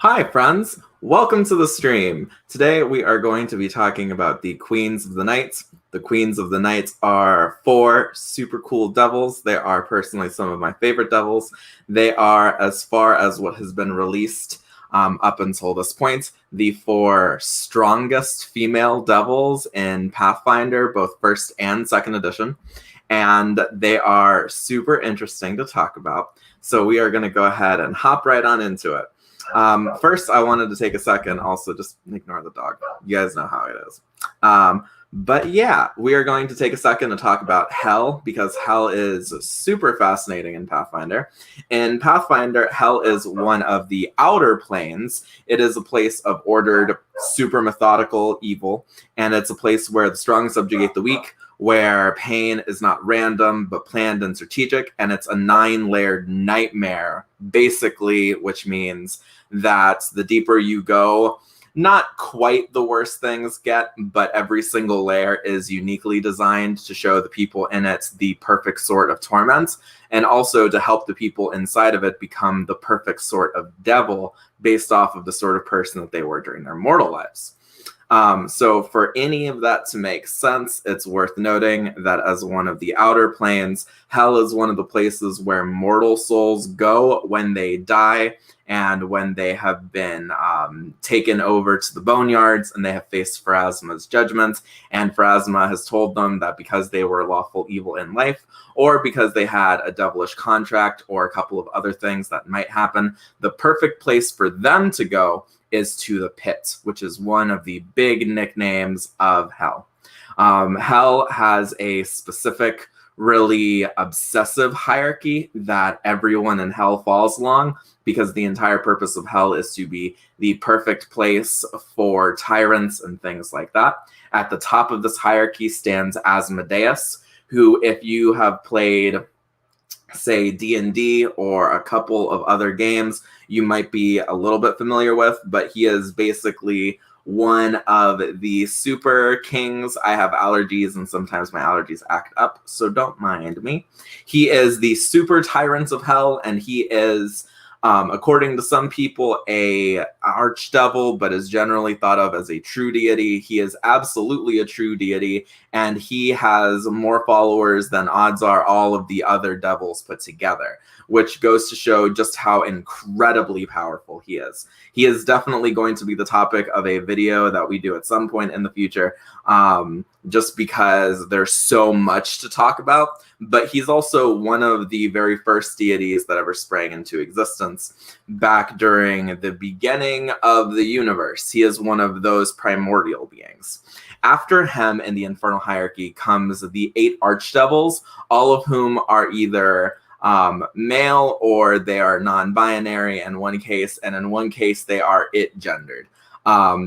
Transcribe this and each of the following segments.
Hi, friends. Welcome to the stream. Today we are going to be talking about the Queens of the Knights. The Queens of the Knights are 4 super cool devils. They are personally some of my favorite devils. They are, as far as what has been released up until this point, the 4 strongest female devils in Pathfinder, both 1st and 2nd edition. And they are super interesting to talk about. So we are going to go ahead and hop right on into it. First, I wanted to take a second, also just ignore the dog. You guys know how it is. But yeah, we are going to take a second to talk about Hell, because Hell is super fascinating in Pathfinder. In Pathfinder, Hell is one of the outer planes. It is a place of ordered, super methodical evil, and it's a place where the strong subjugate the weak, where pain is not random, but planned and strategic, and it's a 9-layered nightmare, basically, which means that the deeper you go, not quite the worse things get, but every single layer is uniquely designed to show the people in it the perfect sort of torment, and also to help the people inside of it become the perfect sort of devil based off of the sort of person that they were during their mortal lives. So for any of that to make sense, it's worth noting that as one of the outer planes, Hell is one of the places where mortal souls go when they die and when they have been taken over to the boneyards and they have faced Pharasma's judgment. And Pharasma has told them that because they were lawful evil in life, or because they had a devilish contract or a couple of other things that might happen, the perfect place for them to go is to the pit, which is one of the big nicknames of Hell. Hell has a specific, really obsessive hierarchy that everyone in Hell falls along, because the entire purpose of Hell is to be the perfect place for tyrants and things like that. At the top of this hierarchy stands Asmodeus, who, if you have played, say, D&D or a couple of other games, you might be a little bit familiar with, but he is basically one of the super kings. I have allergies and sometimes my allergies act up, so don't mind me. He is the super tyrant of Hell, and he is, according to some people, a archdevil, but is generally thought of as a true deity. He is absolutely a true deity, and he has more followers than odds are all of the other devils put together, which goes to show just how incredibly powerful he is. He is definitely going to be the topic of a video that we do at some point in the future, just because there's so much to talk about. But he's also one of the very first deities that ever sprang into existence back during the beginning of the universe. He is one of those primordial beings. After him in the infernal hierarchy comes the 8 archdevils, all of whom are either male or they are non-binary in one case, and in one case they are it-gendered.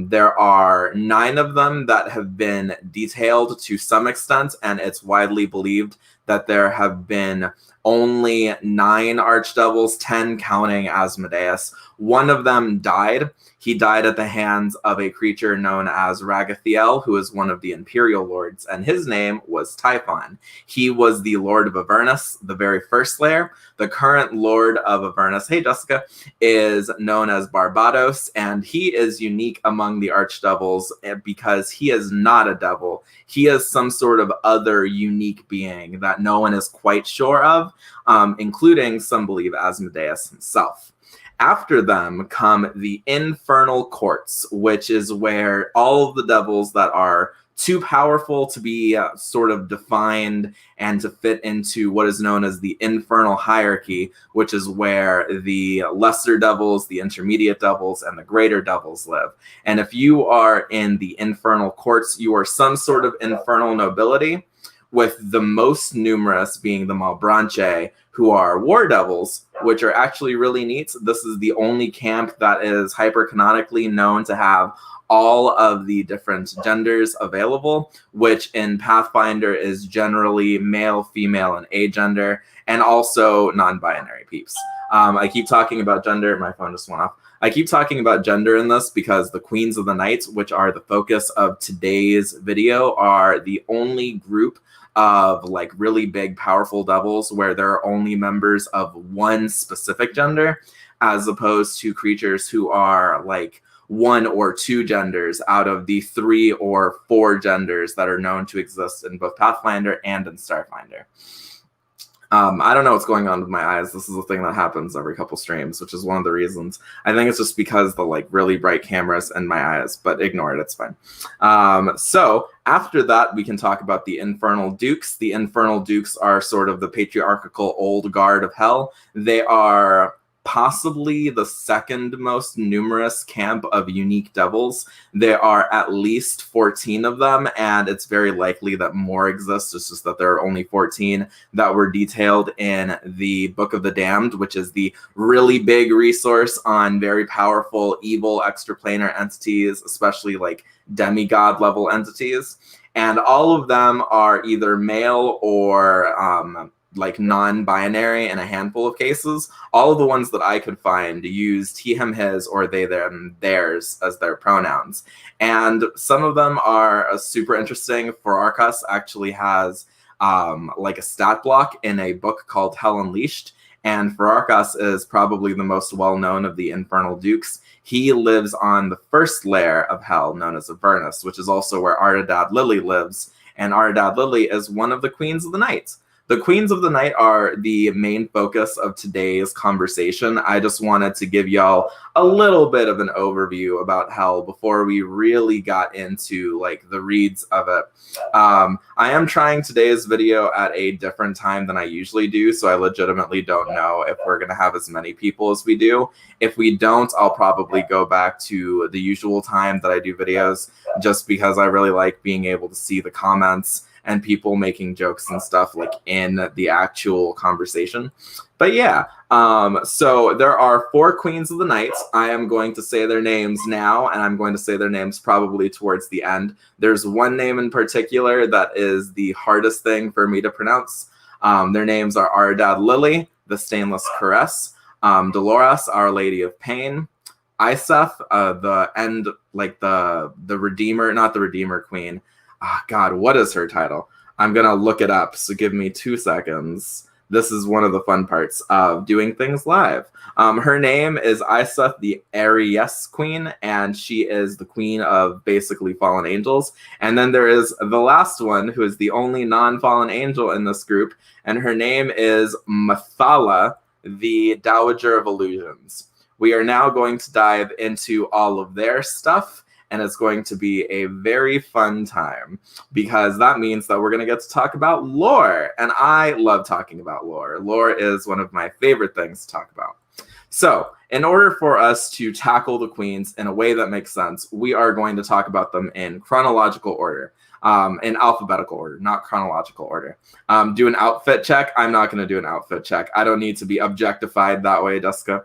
There are 9 of them that have been detailed to some extent, and it's widely believed that there have been only 9 archdevils, 10 counting Asmodeus. One of them died. He died at the hands of a creature known as Ragathiel, who is one of the Imperial Lords, and his name was Typhon. He was the Lord of Avernus, the very first layer. The current Lord of Avernus, hey Jessica, is known as Barbados, and he is unique among the archdevils because he is not a devil. He is some sort of other unique being that no one is quite sure of, including some believe Asmodeus himself. After them come the Infernal Courts, which is where all of the devils that are too powerful to be sort of defined and to fit into what is known as the infernal hierarchy, which is where the lesser devils, the intermediate devils, and the greater devils live. And if you are in the Infernal Courts, you are some sort of infernal nobility, with the most numerous being the Malbranche, who are war devils, which are actually really neat. This is the only camp that is hyper-canonically known to have all of the different genders available, which in Pathfinder is generally male, female, and agender, and also non-binary peeps. I keep talking about gender. My phone just went off. I keep talking about gender in this because the Queens of the Knights, which are the focus of today's video, are the only group of like really big, powerful devils where there are only members of one specific gender. as opposed to creatures who are like 1 or 2 genders out of the 3 or 4 genders that are known to exist in both Pathfinder and in Starfinder. I don't know what's going on with my eyes. This is a thing that happens every couple streams, which is one of the reasons. I think it's just because the like really bright cameras in my eyes, but ignore it, it's fine. So after that, we can talk about the Infernal Dukes. The Infernal Dukes are sort of the patriarchal old guard of hell. They are possibly the second most numerous camp of unique devils. There are at least 14 of them, and it's very likely that more exist. It's just that there are only 14 that were detailed in the Book of the Damned, which is the really big resource on very powerful evil extraplanar entities, especially like demigod level entities. And all of them are either male or like non-binary in a handful of cases. All of the ones that I could find used he, him, his, or they, them, theirs as their pronouns. And some of them are super interesting. Fararkas actually has like a stat block in a book called Hell Unleashed. And Fararkas is probably the most well-known of the Infernal Dukes. He lives on the first layer of hell, known as Avernus, which is also where Ardad Lili lives. And Ardad Lili is one of the Queens of the Night. The Queens of the Night are the main focus of today's conversation. I just wanted to give y'all a little bit of an overview about hell before we really got into like the reads of it. I am trying today's video at a different time than I usually do, so I legitimately don't know if we're going to have as many people as we do. If we don't, I'll probably go back to the usual time that I do videos, just because I really like being able to see the comments and people making jokes and stuff like in the actual conversation. But yeah, so there are 4 Queens of the Night. I am going to say their names now, and I'm going to say their names probably towards the end. There's one name in particular that is the hardest thing for me to pronounce. Their names are Ardad Lili, the Stainless Caress, Dolores, Our Lady of Pain, Isaf, the end, like the Redeemer, not the Redeemer Queen. God, what is her title? I'm going to look it up, so give me 2 seconds. This is one of the fun parts of doing things live. Her name is Eiseth, the Aries Queen, and she is the queen of basically fallen angels. And then there is the last one, who is the only non-fallen angel in this group, and her name is Mythala, the Dowager of Illusions. We are now going to dive into all of their stuff, and it's going to be a very fun time, because that means that we're going to get to talk about lore. And I love talking about lore. Lore is one of my favorite things to talk about. So in order for us to tackle the queens in a way that makes sense, we are going to talk about them in chronological order. In alphabetical order, not chronological order. Do an outfit check. I'm not going to do an outfit check. I don't need to be objectified that way, Jessica.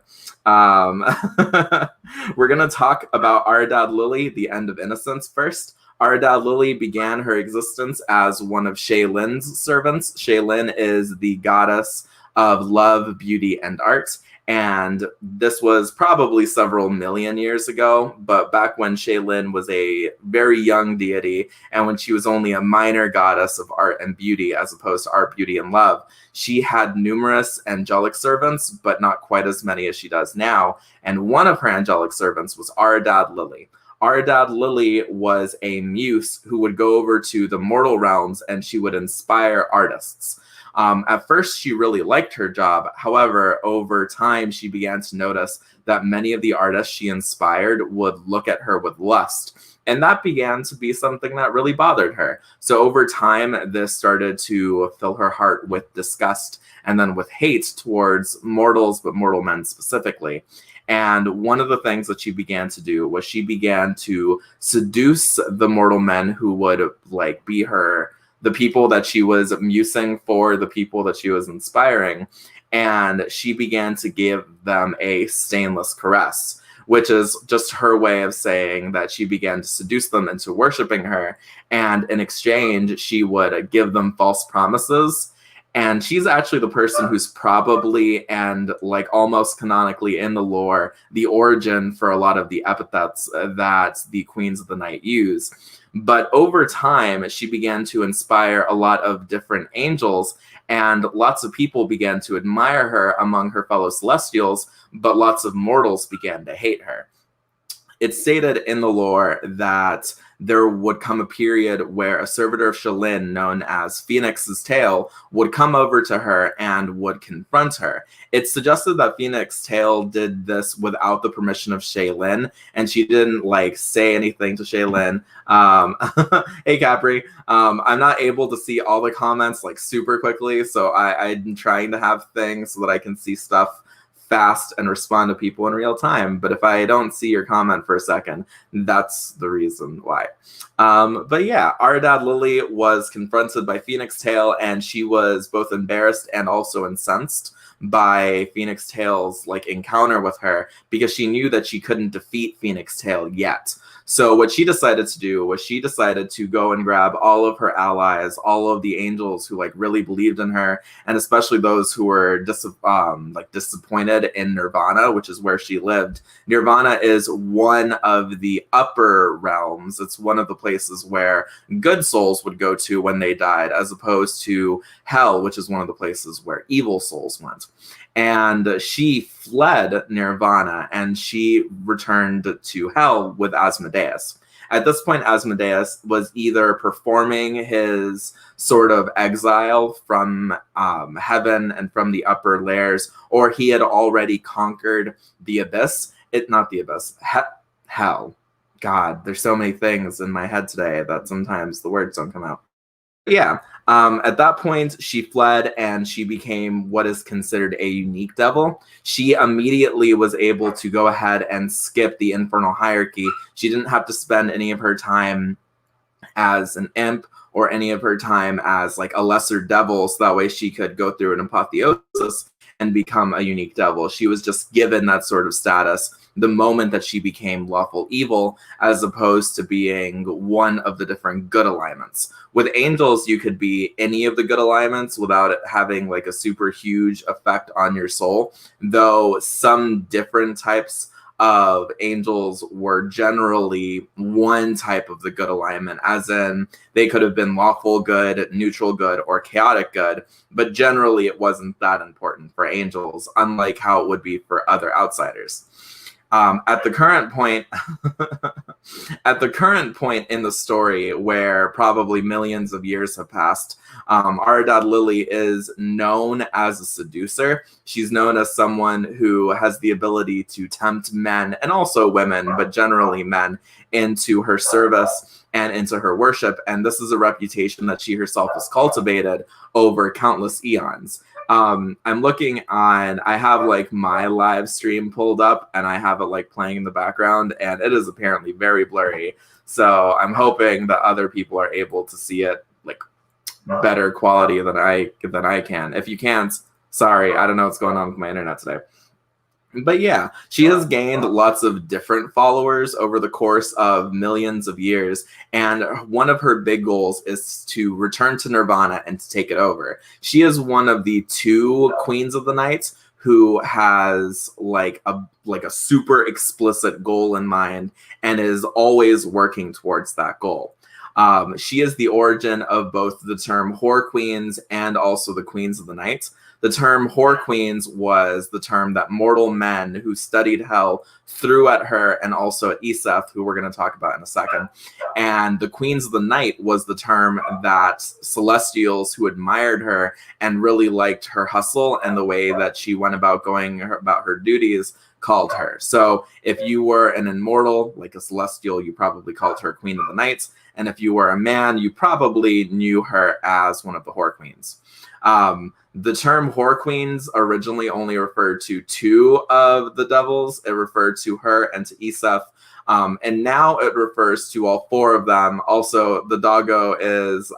We're going to talk about Ardad Lili, the End of Innocence, first. Ardad Lili began her existence as one of Shaylin's servants. Shaylin is the goddess of love, beauty, and art. And this was probably several million years ago, but back when Shaylin was a very young deity, and when she was only a minor goddess of art and beauty, as opposed to art, beauty, and love, she had numerous angelic servants, but not quite as many as she does now. And one of her angelic servants was Ardad Lili. Ardad Lili was a muse who would go over to the mortal realms, and she would inspire artists. At first, she really liked her job. However, over time, she began to notice that many of the artists she inspired would look at her with lust. And that began to be something that really bothered her. So over time, this started to fill her heart with disgust and then with hate towards mortals, but mortal men specifically. And one of the things that she began to do was she began to seduce the mortal men who would like be her, the people that she was musing for, the people that she was inspiring. And she began to give them a stainless caress, which is just her way of saying that she began to seduce them into worshiping her. And in exchange, she would give them false promises. And she's actually the person who's probably, and like almost canonically in the lore, the origin for a lot of the epithets that the Queens of the Night use. But over time, she began to inspire a lot of different angels, and lots of people began to admire her among her fellow Celestials, but lots of mortals began to hate her. It's stated in the lore that there would come a period where a servitor of Shalyn known as Phoenix's Tail would come over to her and would confront her. It's suggested that Phoenix's Tail did this without the permission of Shaylin, and she didn't like say anything to Shaylin. Hey Capri, I'm not able to see all the comments like super quickly, so I'm trying to have things so that I can see stuff fast and respond to people in real time. But if I don't see your comment for a second, that's the reason why. But yeah, Ardad Lili was confronted by Phoenix Tail, and she was both embarrassed and also incensed by Phoenix Tail's like encounter with her, because she knew that she couldn't defeat Phoenix Tail yet. So what she decided to do was she decided to go and grab all of her allies, all of the angels who like really believed in her, and especially those who were disappointed in Nirvana, which is where she lived. Nirvana is one of the upper realms. It's one of the places where good souls would go to when they died, as opposed to Hell, which is one of the places where evil souls went. And she fled Nirvana and she returned to Hell with Asmodeus. At this point, Asmodeus was either performing his sort of exile from heaven and from the upper layers, or he had already conquered the abyss. Not the abyss, Hell. God, there's so many things in my head today that sometimes the words don't come out. Yeah, at that point, she fled and she became what is considered a unique devil. She immediately was able to go ahead and skip the infernal hierarchy. She didn't have to spend any of her time as an imp or any of her time as like a lesser devil, so that way she could go through an apotheosis and become a unique devil. She was just given that sort of status the moment that she became lawful evil, as opposed to being one of the different good alignments. With angels, you could be any of the good alignments without it having like a super huge effect on your soul, though some different types of angels were generally one type of the good alignment, as in they could have been lawful good, neutral good, or chaotic good, but generally it wasn't that important for angels, unlike how it would be for other outsiders. At the current point, in the story, where probably millions of years have passed, Ardad Lili is known as a seducer. She's known as someone who has the ability to tempt men, and also women, but generally men, into her service and into her worship. And this is a reputation that she herself has cultivated over countless eons. I'm looking on, I have like my live stream pulled up and I have it like playing in the background, and it is apparently very blurry. So I'm hoping that other people are able to see it like better quality than I can. If you can't, sorry, I don't know what's going on with my internet today. But yeah, she has gained lots of different followers over the course of millions of years, and one of her big goals is to return to Nirvana and to take it over. She is one of the 2 Queens of the Night who has like a super explicit goal in mind and is always working towards that goal. She is the origin of both the term Whore Queens and also the Queens of the Night. The term Whore Queens was the term that mortal men who studied hell threw at her, and also at Isaf, who we're going to talk about in a second. And the Queens of the Night was the term that Celestials who admired her and really liked her hustle and the way that she went about going about her duties called her. So if you were an immortal, like a Celestial, you probably called her Queen of the Night. And if you were a man, you probably knew her as one of the Whore Queens. The term Whore Queens originally only referred to 2 of the devils. It referred to her and to Isaf. And now it refers to all 4 of them. Also, the doggo is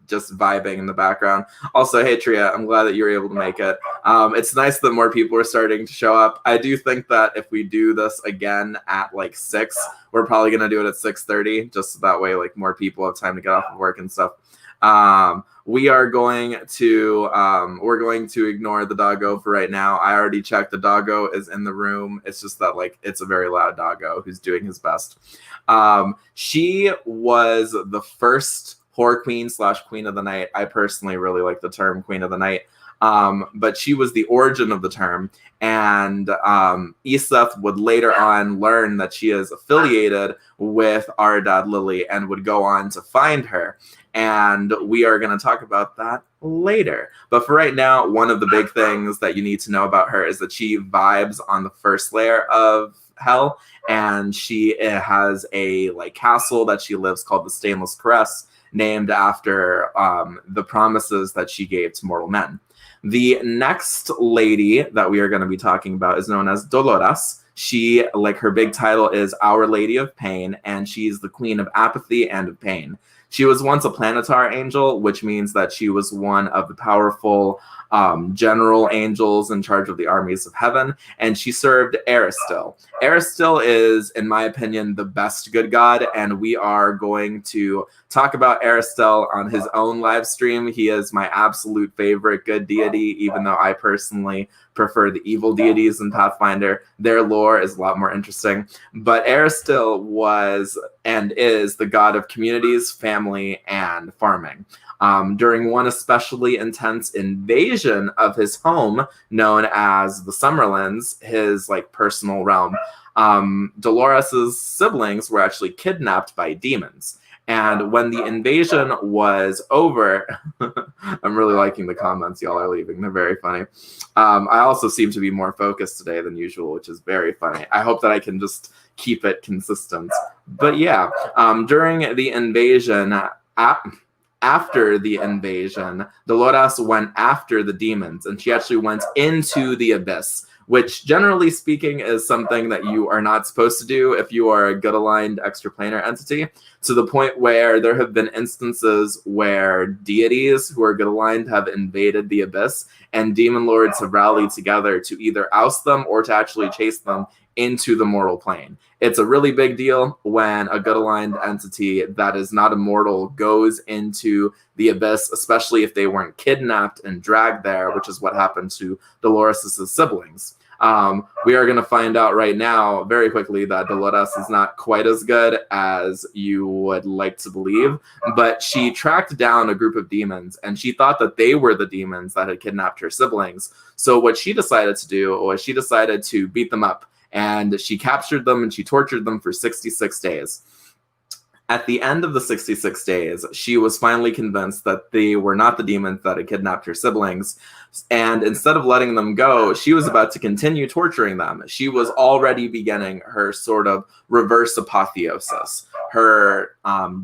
just vibing in the background. Also, hey Tria, I'm glad that you were able to make it. It's nice that more people are starting to show up. I do think that if we do this again at like 6, we're probably going to do it at 6:30, just so that way like more people have time to get off of work and stuff. We are going to we're going to ignore the doggo for right now. I already checked. The doggo is in the room. It's just that like it's a very loud doggo who's doing his best. She was the first Horror Queen / Queen of the Night. I personally really like the term Queen of the Night. But she was the origin of the term, and Eiseth would later on learn that she is affiliated with Ardad Lili and would go on to find her. And we are going to talk about that later. But for right now, one of the big things that you need to know about her is that she vibes on the first layer of hell, and she has a like castle that she lives called the Stainless Caress, named after the promises that she gave to mortal men. The next lady that we are going to be talking about is known as Doloras. She, like her big title, is Our Lady of Pain, and she's the Queen of Apathy and of Pain. She was once a planetar angel, which means that she was one of the powerful general angels in charge of the armies of heaven, and she served Aries. Aries is, in my opinion, the best good god, and we are going to talk about Aries on his own live stream. He is my absolute favorite good deity, even though I personally prefer the evil deities in Pathfinder. Their lore is a lot more interesting. But Aries was and is the god of communities, family, and farming. During one especially intense invasion of his home, known as the Summerlands, his like personal realm, Dolores' siblings were actually kidnapped by demons. And when the invasion was over, I'm really liking the comments y'all are leaving. They're very funny. I also seem to be more focused today than usual, which is very funny. I hope that I can just keep it consistent. But yeah, during the invasion, after the invasion, Dolores went after the demons, and she actually went into the abyss, which generally speaking is something that you are not supposed to do if you are a good aligned extraplanar entity, to the point where there have been instances where deities who are good aligned have invaded the abyss, and demon lords have rallied together to either oust them or to actually chase them into the mortal plane. It's a really big deal when a good aligned entity that is not immortal goes into the abyss, especially if they weren't kidnapped and dragged there, which is what happened to Dolores' siblings. We are going to find out right now very quickly that Dolores is not quite as good as you would like to believe, but she tracked down a group of demons, and she thought that they were the demons that had kidnapped her siblings. So what she decided to do was she decided to beat them up, and she captured them and she tortured them for 66 days. At the end of the 66 days, she was finally convinced that they were not the demons that had kidnapped her siblings. And instead of letting them go, she was about to continue torturing them. She was already beginning her sort of reverse apotheosis, her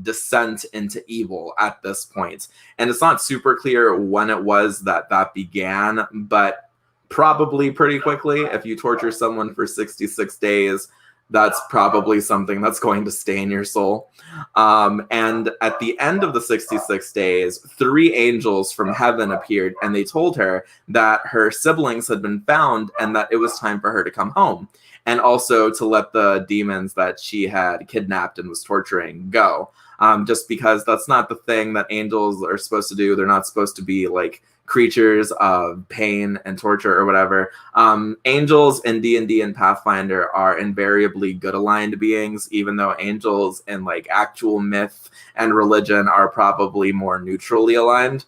descent into evil at this point. And it's not super clear when it was that began, but probably pretty quickly. If you torture someone for 66 days, that's probably something that's going to stay in your soul. And at the end of the 66 days, 3 angels from heaven appeared, and they told her that her siblings had been found and that it was time for her to come home, and also to let the demons that she had kidnapped and was torturing go. Just because that's not the thing that angels are supposed to do. They're not supposed to be like creatures of pain and torture or whatever. Angels in D&D and Pathfinder are invariably good aligned beings, even though angels in like actual myth and religion are probably more neutrally aligned.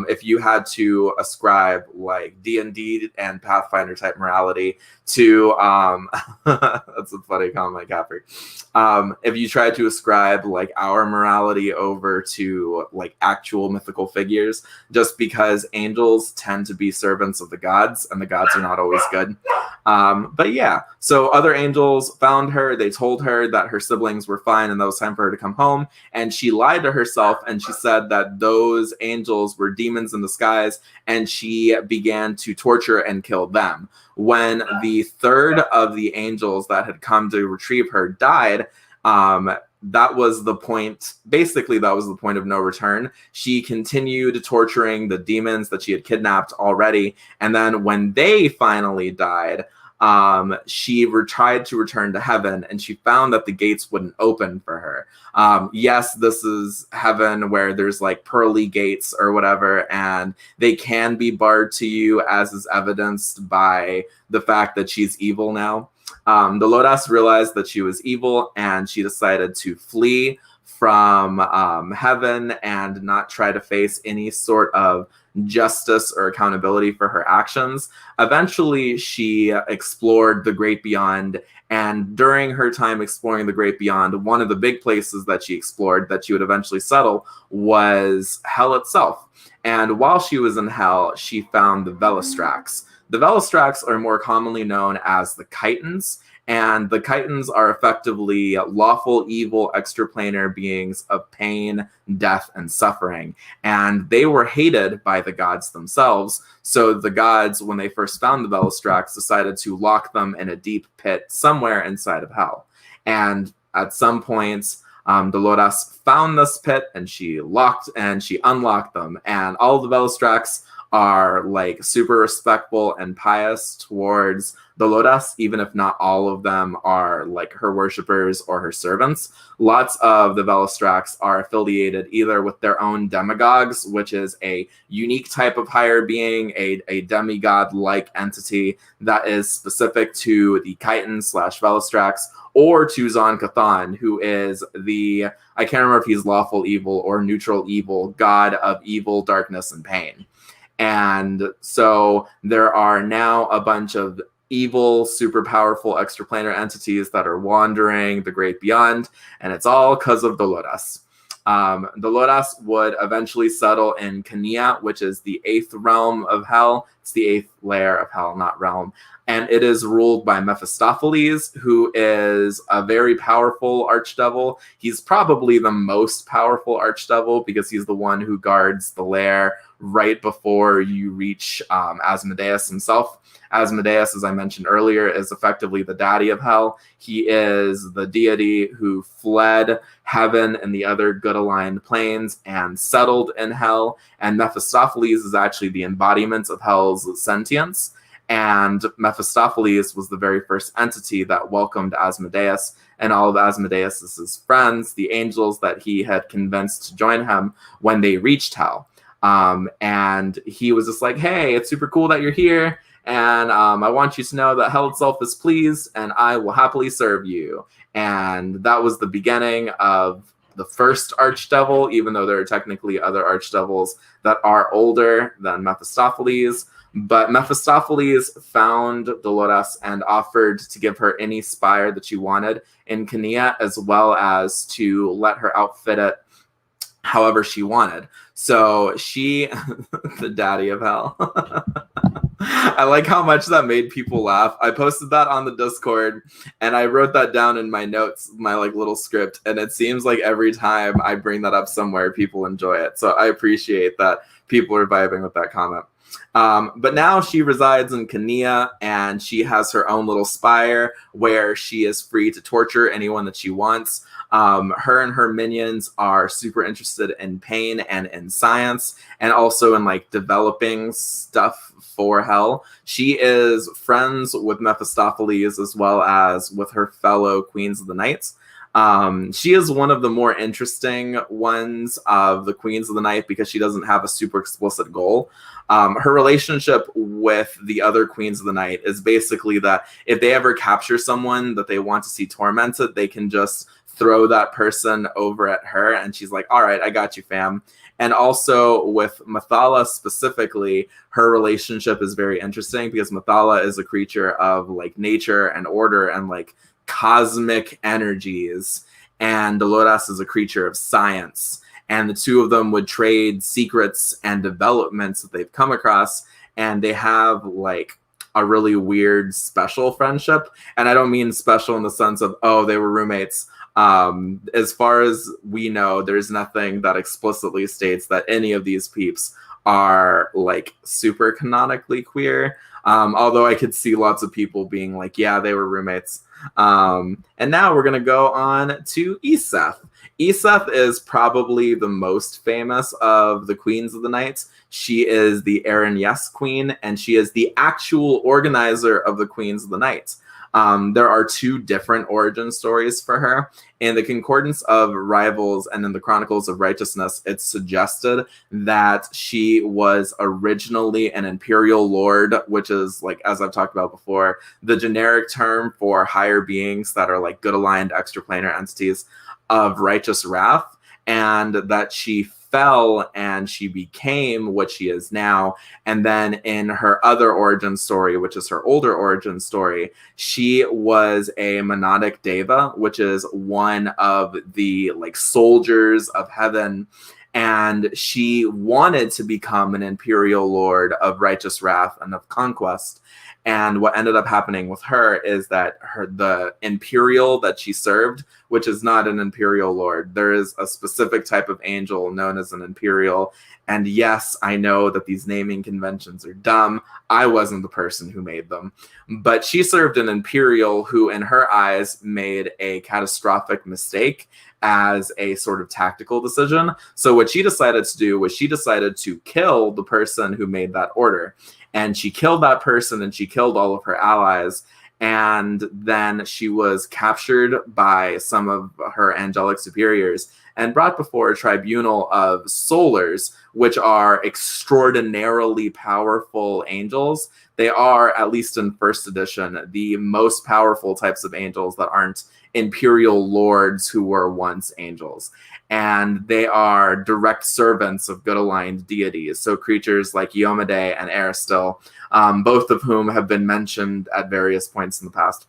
If you had to ascribe like D&D and Pathfinder type morality to that's a funny comment, Capri. If you tried to ascribe like our morality over to like actual mythical figures, just because angels tend to be servants of the gods, and the gods are not always good. But yeah, so other angels found her. They told her that her siblings were fine and that it was time for her to come home. And she lied to herself, and she said that those angels were demons in disguise, and she began to torture and kill them. When the third of the angels that had come to retrieve her died, that was the point. Basically, that was the point of no return. She continued torturing the demons that she had kidnapped already. And then when they finally died, she tried to return to heaven, and she found that the gates wouldn't open for her. Yes, this is heaven where there's like pearly gates or whatever, and they can be barred to you, as is evidenced by the fact that she's evil now. Dolores realized that she was evil, and she decided to flee from heaven and not try to face any sort of justice or accountability for her actions. Eventually, she explored the great beyond, and during her time exploring the great beyond, one of the big places that she explored that she would eventually settle was hell itself. And while she was in hell, she found the Velastrax. The Velastrax are more commonly known as the Chitons, and the Chitons are effectively lawful evil extraplanar beings of pain, death, and suffering. And they were hated by the gods themselves. So the gods, when they first found the Velastrax, decided to lock them in a deep pit somewhere inside of hell. And at some points, Dolores found this pit, and she unlocked them. And all the Velastrax are like super respectful and pious towards Dolores, even if not all of them are like her worshippers or her servants. Lots of the Velastrax are affiliated either with their own demagogues, which is a unique type of higher being, a demigod-like entity that is specific to the Chiton/Velastrax, or to Zon Cathan, who is I can't remember if he's lawful evil or neutral evil, god of evil, darkness, and pain. And so there are now a bunch of evil, super powerful extraplanar entities that are wandering the great beyond, and it's all because of Dolores. Dolores would eventually settle in Kenia, which is the 8th realm of hell. It's the 8th layer of hell, not realm. And it is ruled by Mephistopheles, who is a very powerful archdevil. He's probably the most powerful archdevil because he's the one who guards the lair right before you reach Asmodeus himself. Asmodeus, as I mentioned earlier, is effectively the daddy of hell. He is the deity who fled heaven and the other good-aligned planes and settled in hell. And Mephistopheles is actually the embodiment of hell's sentience. And Mephistopheles was the very first entity that welcomed Asmodeus and all of Asmodeus's friends, the angels that he had convinced to join him when they reached hell. And he was just like, hey, it's super cool that you're here. And I want you to know that hell itself is pleased, and I will happily serve you. And that was the beginning of the first archdevil, even though there are technically other archdevils that are older than Mephistopheles. But Mephistopheles found Dolores and offered to give her any spire that she wanted in Kenia, as well as to let her outfit it however she wanted. So she, the daddy of hell. I like how much that made people laugh. I posted that on the Discord, and I wrote that down in my notes, my like little script, and it seems like every time I bring that up somewhere, people enjoy it. So I appreciate that people are vibing with that comment. But now she resides in Kenia, and she has her own little spire where she is free to torture anyone that she wants. Her and her minions are super interested in pain and in science, and also in like developing stuff for hell. She is friends with Mephistopheles as well as with her fellow Queens of the Nights. She is one of the more interesting ones of the Queens of the Night because she doesn't have a super explicit goal. Her relationship with the other Queens of the Night is basically that if they ever capture someone that they want to see tormented, they can just throw that person over at her, and she's like, all right, I got you, fam. And also with Mythala specifically, her relationship is very interesting because Mythala is a creature of like nature and order and like cosmic energies, and Dolores is a creature of science. And the two of them would trade secrets and developments that they've come across, and they have like a really weird special friendship. And I don't mean special in the sense of, oh, they were roommates. As far as we know, there's nothing that explicitly states that any of these peeps are like super canonically queer. Although I could see lots of people being like, yeah, they were roommates. And now we're going to go on to Eiseth. Eiseth is probably the most famous of the Queens of the Knights. She is the Aeons queen, and she is the actual organizer of the Queens of the Knights. There are two different origin stories for her. In the Concordance of Rivals and in the Chronicles of Righteousness, it's suggested that she was originally an imperial lord, which is, like, as I've talked about before, the generic term for higher beings that are like good aligned extraplanar entities of righteous wrath, and that she fell and she became what she is now. And then in her other origin story, which is her older origin story, she was a monadic deva, which is one of the like soldiers of heaven, and she wanted to become an imperial lord of righteous wrath and of conquest. And what ended up happening with her is that the imperial that she served, which is not an imperial lord, there is a specific type of angel known as an imperial. And yes, I know that these naming conventions are dumb. I wasn't the person who made them. But she served an imperial who, in her eyes, made a catastrophic mistake as a sort of tactical decision. So what she decided to do was she decided to kill the person who made that order. And she killed that person, and she killed all of her allies. And then she was captured by some of her angelic superiors and brought before a tribunal of solars, which are extraordinarily powerful angels. They are, at least in first edition, the most powerful types of angels that aren't imperial lords who were once angels. And they are direct servants of good aligned deities. So creatures like Iomedae and Aristil, both of whom have been mentioned at various points in the past.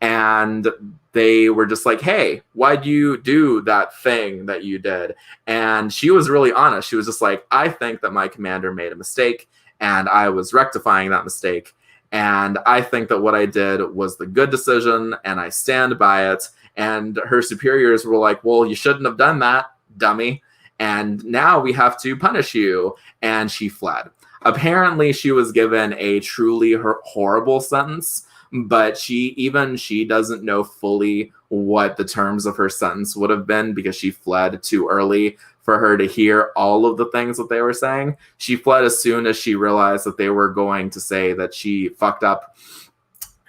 And they were just like, hey, why'd you do that thing that you did? And she was really honest. She was just like, I think that my commander made a mistake, and I was rectifying that mistake. And I think that what I did was the good decision, and I stand by it. And her superiors were like, well, you shouldn't have done that, dummy. And now we have to punish you. And she fled. Apparently, she was given a truly horrible sentence, but she doesn't know fully what the terms of her sentence would have been because she fled too early for her to hear all of the things that they were saying. She fled as soon as she realized that they were going to say that she fucked up.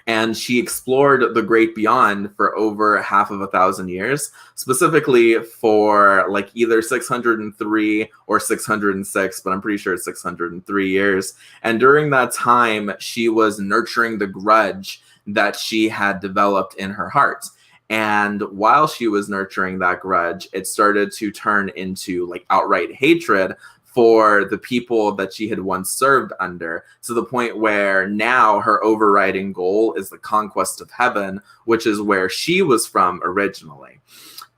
And she explored the great beyond for over half of 1,000 years, specifically for like either 603 or 606, but I'm pretty sure it's 603 years. And during that time, she was nurturing the grudge that she had developed in her heart. And while she was nurturing that grudge, it started to turn into like outright hatred for the people that she had once served under, to the point where now her overriding goal is the conquest of heaven, which is where she was from originally.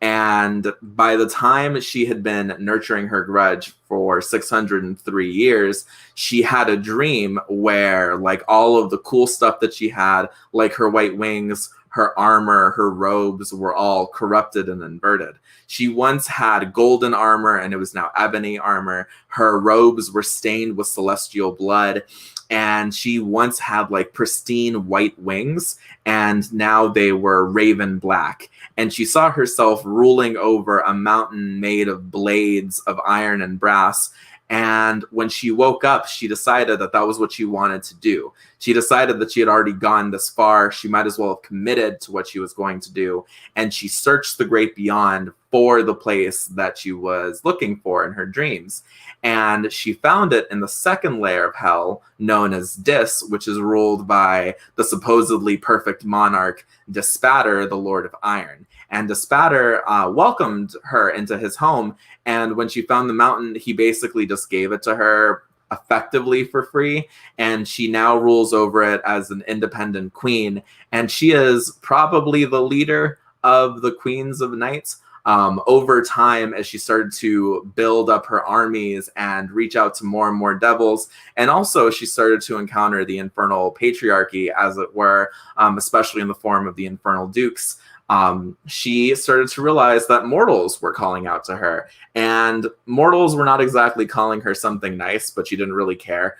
And by the time she had been nurturing her grudge for 603 years, she had a dream where like all of the cool stuff that she had, like her white wings, her armor, her robes, were all corrupted and inverted. She once had golden armor, and it was now ebony armor. Her robes were stained with celestial blood, and she once had like pristine white wings, and now they were raven black. And she saw herself ruling over a mountain made of blades of iron and brass. And when she woke up, she decided that that was what she wanted to do. She decided that she had already gone this far. She might as well have committed to what she was going to do. And she searched the great beyond for the place that she was looking for in her dreams. And she found it in the second layer of hell, known as Dis, which is ruled by the supposedly perfect monarch, Despater, the Lord of Iron. And Despater welcomed her into his home. And when she found the mountain, he basically just gave it to her effectively for free. And she now rules over it as an independent queen. And she is probably the leader of the Queens of Knights. Over time, as she started to build up her armies and reach out to more and more devils, and also she started to encounter the infernal patriarchy, as it were, especially in the form of the Infernal Dukes. she started to realize that mortals were calling out to her. And mortals were not exactly calling her something nice, but she didn't really care.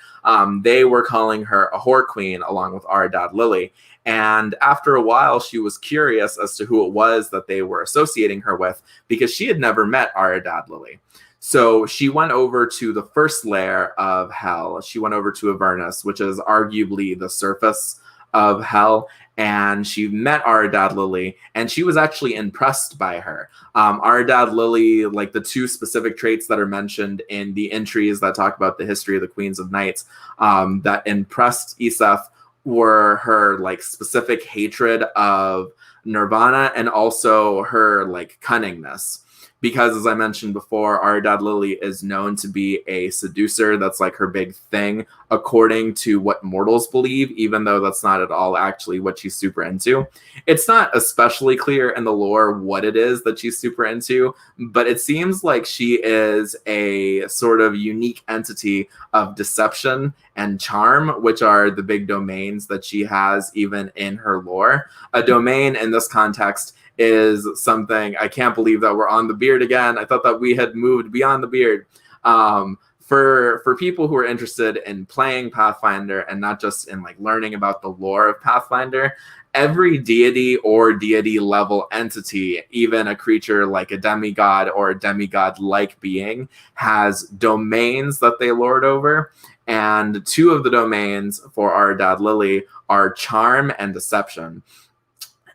They were calling her a whore queen along with Ardad Lili. And after a while, she was curious as to who it was that they were associating her with, because she had never met Ardad Lili. So she went over to the first layer of hell. She went over to Avernus, which is arguably the surface of hell, and she met Ardad Lili, and she was actually impressed by her. Ardad Lili, like the two specific traits that are mentioned in the entries that talk about the history of the Queens of Nights, that impressed Isaf were her like specific hatred of Nirvana and also her like cunningness. Because, as I mentioned before, Ardad Lili is known to be a seducer. That's like her big thing, according to what mortals believe, even though that's not at all actually what she's super into. It's not especially clear in the lore what it is that she's super into, but it seems like she is a sort of unique entity of deception and charm, which are the big domains that she has even in her lore. A domain in this context is something, I can't believe that we're on the beard again. I thought that we had moved beyond the beard. For people who are interested in playing Pathfinder and not just in like learning about the lore of Pathfinder, every deity or deity level entity, even a creature like a demigod or a demigod-like being, has domains that they lord over. And two of the domains for Ardad Lili are charm and deception.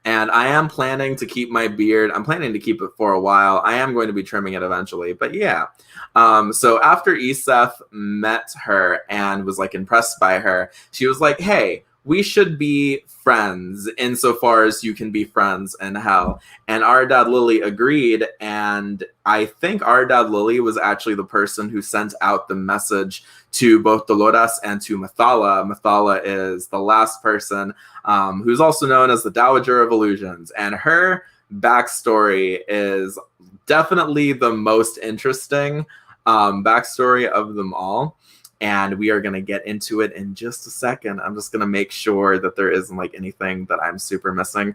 And I am planning to keep my beard. I'm planning to keep it for a while. I am going to be trimming it eventually, but yeah. So after Eiseth met her and was like impressed by her, she was like, hey, we should be friends insofar as you can be friends in hell. And Ardad Lili agreed, and I think Ardad Lili was actually the person who sent out the message to both Dolores and to Mythala. Mythala is the last person, who's also known as the Dowager of Illusions, and her backstory is definitely the most interesting backstory of them all. And we are going to get into it in just a second. I'm just going to make sure that there isn't like anything that I'm super missing.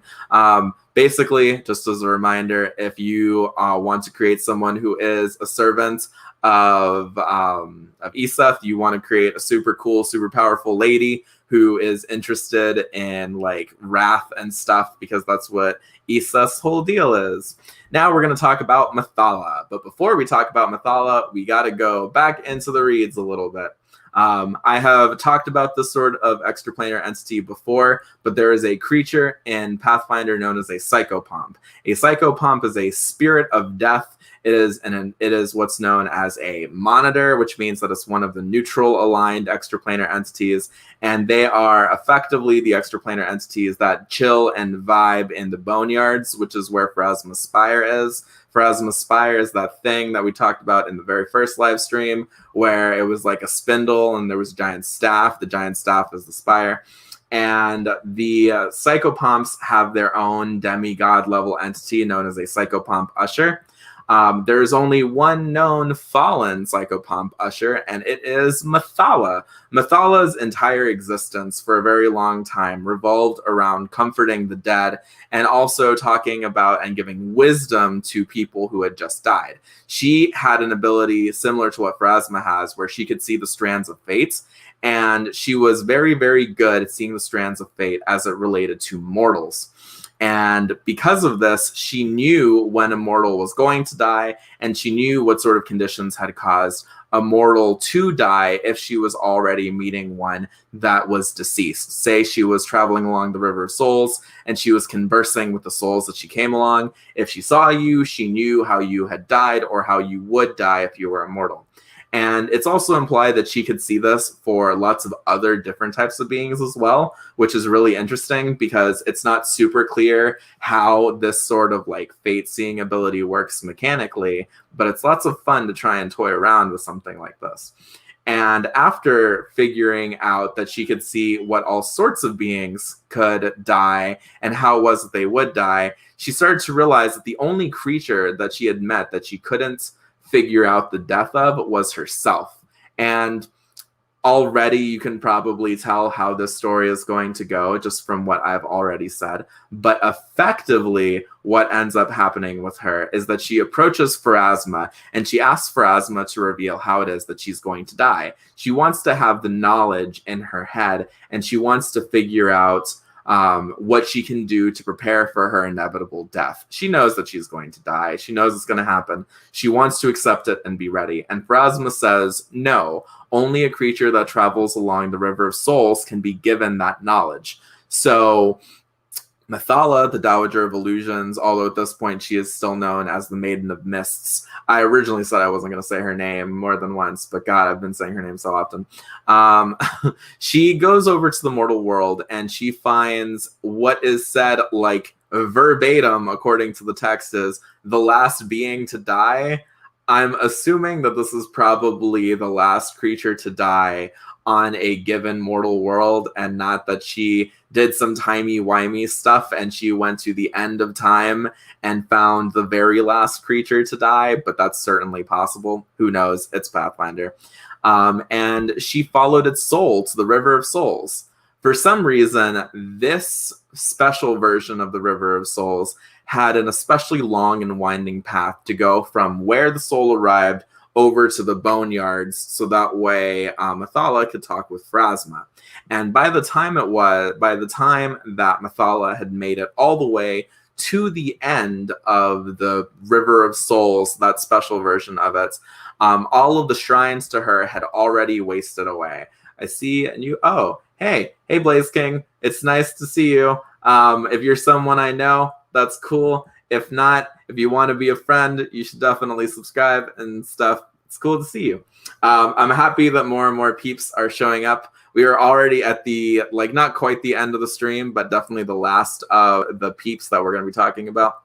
Basically, just as a reminder, if you want to create someone who is a servant of Isaf, you want to create a super cool, super powerful lady who is interested in like wrath and stuff, because that's what Isaf's whole deal is. Now we're going to talk about Mythala. But before we talk about Mythala, we got to go back into the reads a little bit. I have talked about this sort of extraplanar entity before, but there is a creature in Pathfinder known as a psychopomp. A psychopomp is a spirit of death. It is what's known as a monitor, which means that it's one of the neutral aligned extraplanar entities, and they are effectively the extraplanar entities that chill and vibe in the boneyards, which is where Pharasma Spire is. Pharasma Spire is that thing that we talked about in the very first live stream, where it was like a spindle and there was a giant staff. The giant staff is the spire. And the psychopomps have their own demigod level entity known as a psychopomp usher. There's only one known fallen psychopomp usher, and it is Mahathalla. Mahathala's entire existence for a very long time revolved around comforting the dead and also talking about and giving wisdom to people who had just died. She had an ability similar to what Pharasma has, where she could see the strands of fate, and she was very, very good at seeing the strands of fate as it related to mortals. And because of this, she knew when a mortal was going to die, and she knew what sort of conditions had caused a mortal to die if she was already meeting one that was deceased. Say she was traveling along the River of Souls and she was conversing with the souls that she came along. If she saw you, she knew how you had died or how you would die if you were immortal. And it's also implied that she could see this for lots of other different types of beings as well, which is really interesting because it's not super clear how this sort of like fate-seeing ability works mechanically, but it's lots of fun to try and toy around with something like this. And after figuring out that she could see what all sorts of beings could die and how it was that they would die, she started to realize that the only creature that she had met that she couldn't figure out the death of was herself. And already you can probably tell how this story is going to go just from what I've already said. But effectively, what ends up happening with her is that she approaches Pharasma and she asks Pharasma to reveal how it is that she's going to die. She wants to have the knowledge in her head, and she wants to figure out what she can do to prepare for her inevitable death. She knows that she's going to die. She knows it's going to happen. She wants to accept it and be ready. And Pharasma says, no, only a creature that travels along the River of Souls can be given that knowledge. So Mythala, the Dowager of Illusions, although at this point she is still known as the Maiden of Mists. I originally said I wasn't going to say her name more than once, but God, I've been saying her name so often. She goes over to the mortal world and she finds what is said like verbatim, according to the text, is the last being to die. I'm assuming that this is probably the last creature to die on a given mortal world, and not that she did some timey-wimey stuff and she went to the end of time and found the very last creature to die, but that's certainly possible. Who knows? It's Pathfinder. And she followed its soul to the River of Souls. For some reason, this special version of the River of Souls had an especially long and winding path to go from where the soul arrived over to the boneyards, so that way Mahathalla could talk with Pharasma. And by the time that Mahathalla had made it all the way to the end of the River of Souls, that special version of it, all of the shrines to her had already wasted away. I see a new... Oh, hey, Blaze King. It's nice to see you. If you're someone I know, that's cool. If not, if you want to be a friend, you should definitely subscribe and stuff. It's cool to see you. I'm happy that more and more peeps are showing up. We are already at the, like, not quite the end of the stream, but definitely the last of the peeps that we're going to be talking about.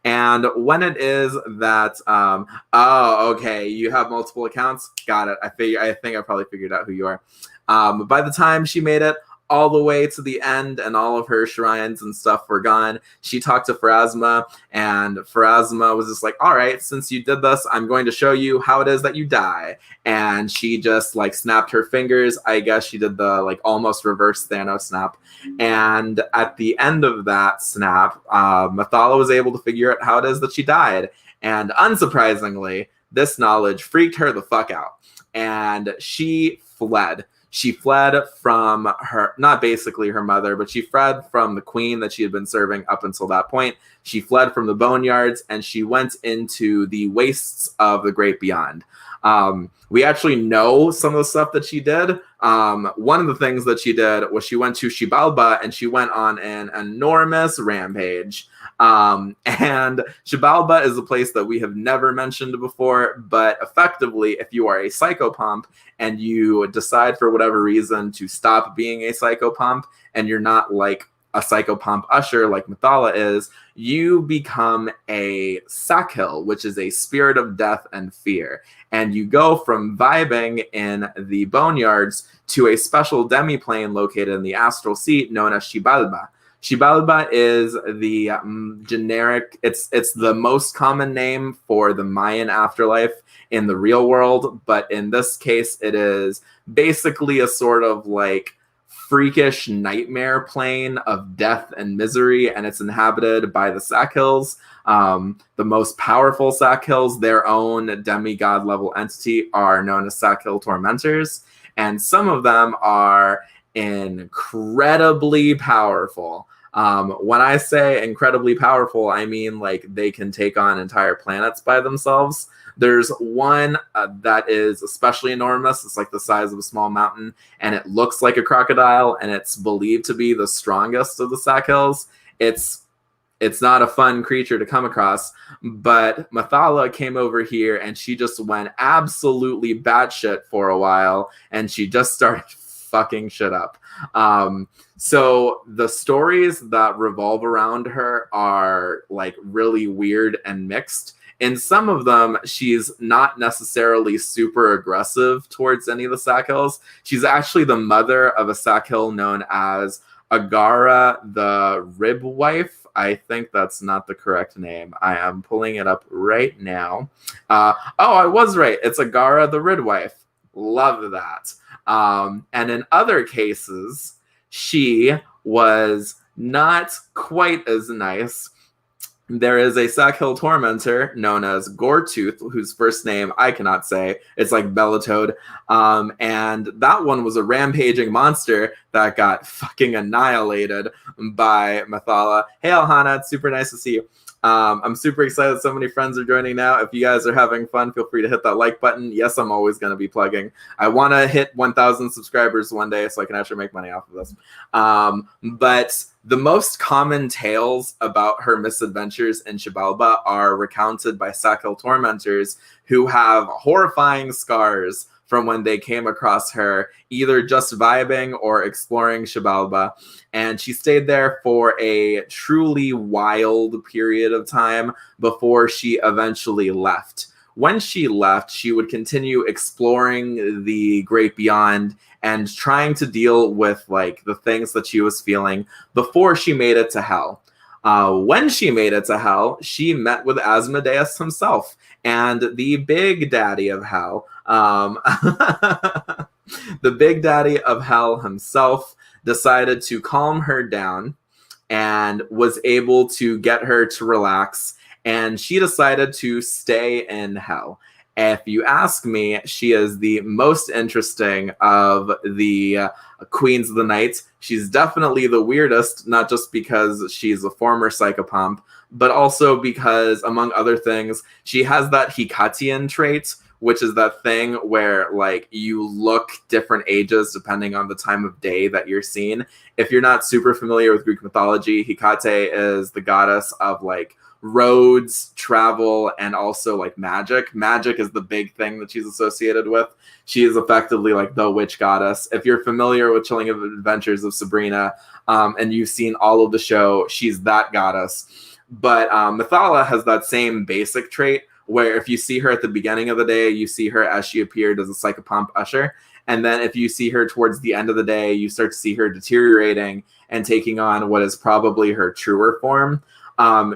And when it is that, oh, okay, you have multiple accounts. Got it. I think I probably figured out who you are. By the time she made it all the way to the end and all of her shrines and stuff were gone, she talked to Pharasma, and Pharasma was just like, all right, since you did this, I'm going to show you how it is that you die. And she just like snapped her fingers. I guess she did the like almost reverse Thanos snap. And at the end of that snap, Mahathalla was able to figure out how it is that she died. And unsurprisingly, this knowledge freaked her the fuck out. And she fled. She fled from her, not basically her mother, but she fled from the queen that she had been serving up until that point. She fled from the boneyards and she went into the wastes of the great beyond. We actually know some of the stuff that she did. One of the things that she did was she went to Xibalba and she went on an enormous rampage. And Xibalba is a place that we have never mentioned before, but effectively, if you are a psychopomp and you decide for whatever reason to stop being a psychopomp and you're not like a psychopomp usher like Mythala is, you become a Sakhil, which is a spirit of death and fear. And you go from vibing in the boneyards to a special demiplane located in the astral seat known as Xibalba. Xibalba is the generic, it's the most common name for the Mayan afterlife in the real world, but in this case it is basically a sort of like freakish nightmare plane of death and misery, and it's inhabited by the Sakhils. The most powerful Sakhils, their own demigod level entity, are known as Sakhil Tormentors, and some of them are incredibly powerful. When I say incredibly powerful, I mean like they can take on entire planets by themselves. There's one that is especially enormous. It's like the size of a small mountain, and it looks like a crocodile, and it's believed to be the strongest of the Sakhils. It's not a fun creature to come across, but Mahathalla came over here, and she just went absolutely batshit for a while, and she just started fucking shit up. So the stories that revolve around her are like really weird and mixed. In some of them, she's not necessarily super aggressive towards any of the Sakhils. She's actually the mother of a Sakhil known as Agara the Ribwife. I think that's not the correct name. I am pulling it up right now. I was right. It's Agara the Ridwife. Love that. And in other cases, she was not quite as nice. There is a Sackhill Tormentor known as Goretooth, whose first name I cannot say. It's like Belatoad. And that one was a rampaging monster that got fucking annihilated by Mahathalla. Hey, Alhana, it's super nice to see you. I'm super excited so many friends are joining now. If you guys are having fun, feel free to hit that like button. Yes, I'm always going to be plugging. I want to hit 1,000 subscribers one day so I can actually make money off of this. But the most common tales about her misadventures in Xibalba are recounted by Sackhill Tormentors who have horrifying scars from when they came across her, either just vibing or exploring Xibalba. And she stayed there for a truly wild period of time before she eventually left. When she left, she would continue exploring the great beyond and trying to deal with like the things that she was feeling before she made it to hell. When she made it to hell, she met with Asmodeus himself and the big daddy of hell. The big daddy of hell himself decided to calm her down and was able to get her to relax. And she decided to stay in hell. If you ask me, she is the most interesting of the Queens of the Night. She's definitely the weirdest, not just because she's a former psychopomp, but also because, among other things, she has that Hecatian trait, which is that thing where like you look different ages depending on the time of day that you're seen. If you're not super familiar with Greek mythology, Hecate is the goddess of like roads, travel, and also like magic. Magic is the big thing that she's associated with. She is effectively like the witch goddess. If you're familiar with Chilling Adventures of Sabrina, and you've seen all of the show, she's that goddess. But Mythala has that same basic trait where if you see her at the beginning of the day, you see her as she appeared as a psychopomp usher. And then if you see her towards the end of the day, you start to see her deteriorating and taking on what is probably her truer form.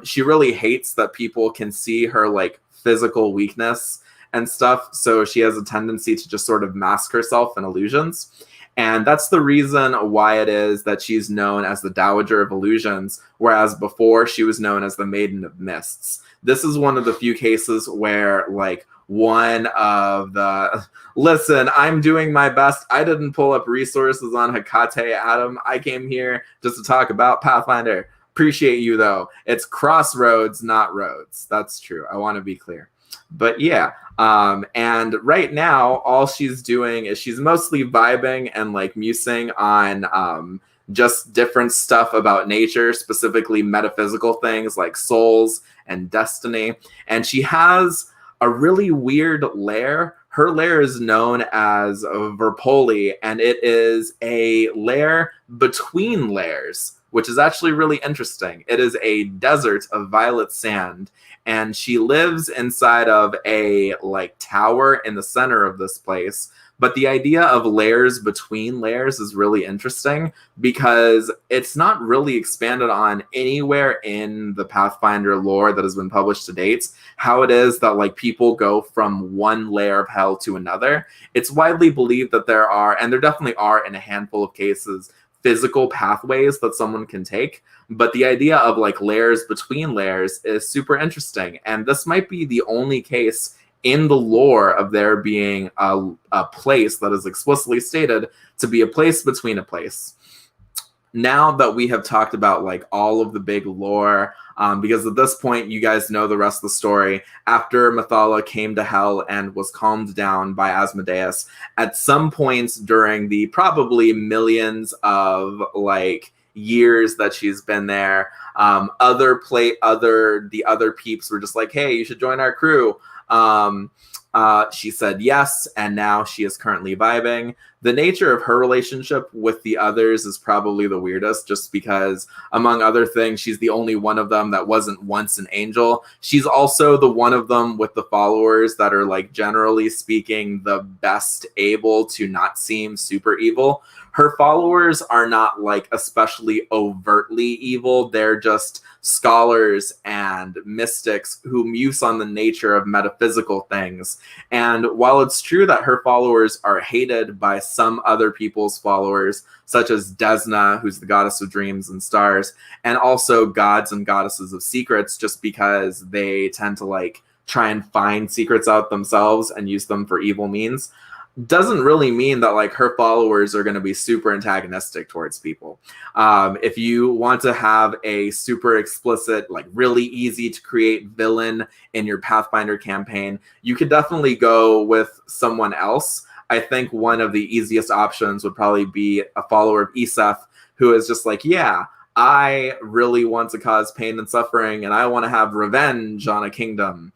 She really hates that people can see her like physical weakness and stuff. So she has a tendency to just sort of mask herself in illusions. And that's the reason why it is that she's known as the Dowager of Illusions, whereas before she was known as the Maiden of Mists. This is one of the few cases where like one of the... Listen, I'm doing my best. I didn't pull up resources on Hecate, Adam. I came here just to talk about Pathfinder. Appreciate you, though. It's crossroads, not roads. That's true. I want to be clear. But yeah, and right now, all she's doing is she's mostly vibing and like musing on just different stuff about nature, specifically metaphysical things like souls and destiny. And she has a really weird lair. Her lair is known as Verpoli, and it is a lair between lairs, which is actually really interesting. It is a desert of violet sand, and she lives inside of a like tower in the center of this place. But the idea of layers between layers is really interesting because it's not really expanded on anywhere in the Pathfinder lore that has been published to date, how it is that like people go from one layer of hell to another. It's widely believed that there are, and there definitely are in a handful of cases, physical pathways that someone can take, but the idea of like layers between layers is super interesting, and this might be the only case in the lore of there being a place that is explicitly stated to be a place between a place. Now that we have talked about like all of the big lore, because at this point you guys know the rest of the story. After Mythala came to hell and was calmed down by Asmodeus, at some points during the probably millions of like years that she's been there, the other peeps were just like, hey, you should join our crew. She said yes, and now she is currently vibing. The nature of her relationship with the others is probably the weirdest, just because, among other things, she's the only one of them that wasn't once an angel. She's also the one of them with the followers that are, like, generally speaking, the best able to not seem super evil. Her followers are not, like, especially overtly evil. They're just scholars and mystics who muse on the nature of metaphysical things. And while it's true that her followers are hated by some other people's followers, such as Desna, who's the goddess of dreams and stars, and also gods and goddesses of secrets, just because they tend to like try and find secrets out themselves and use them for evil means, doesn't really mean that like her followers are going to be super antagonistic towards people. If you want to have a super explicit, like really easy to create villain in your Pathfinder campaign, you could definitely go with someone else. I think one of the easiest options would probably be a follower of Isaf, who is just like, yeah, I really want to cause pain and suffering, and I want to have revenge on a kingdom.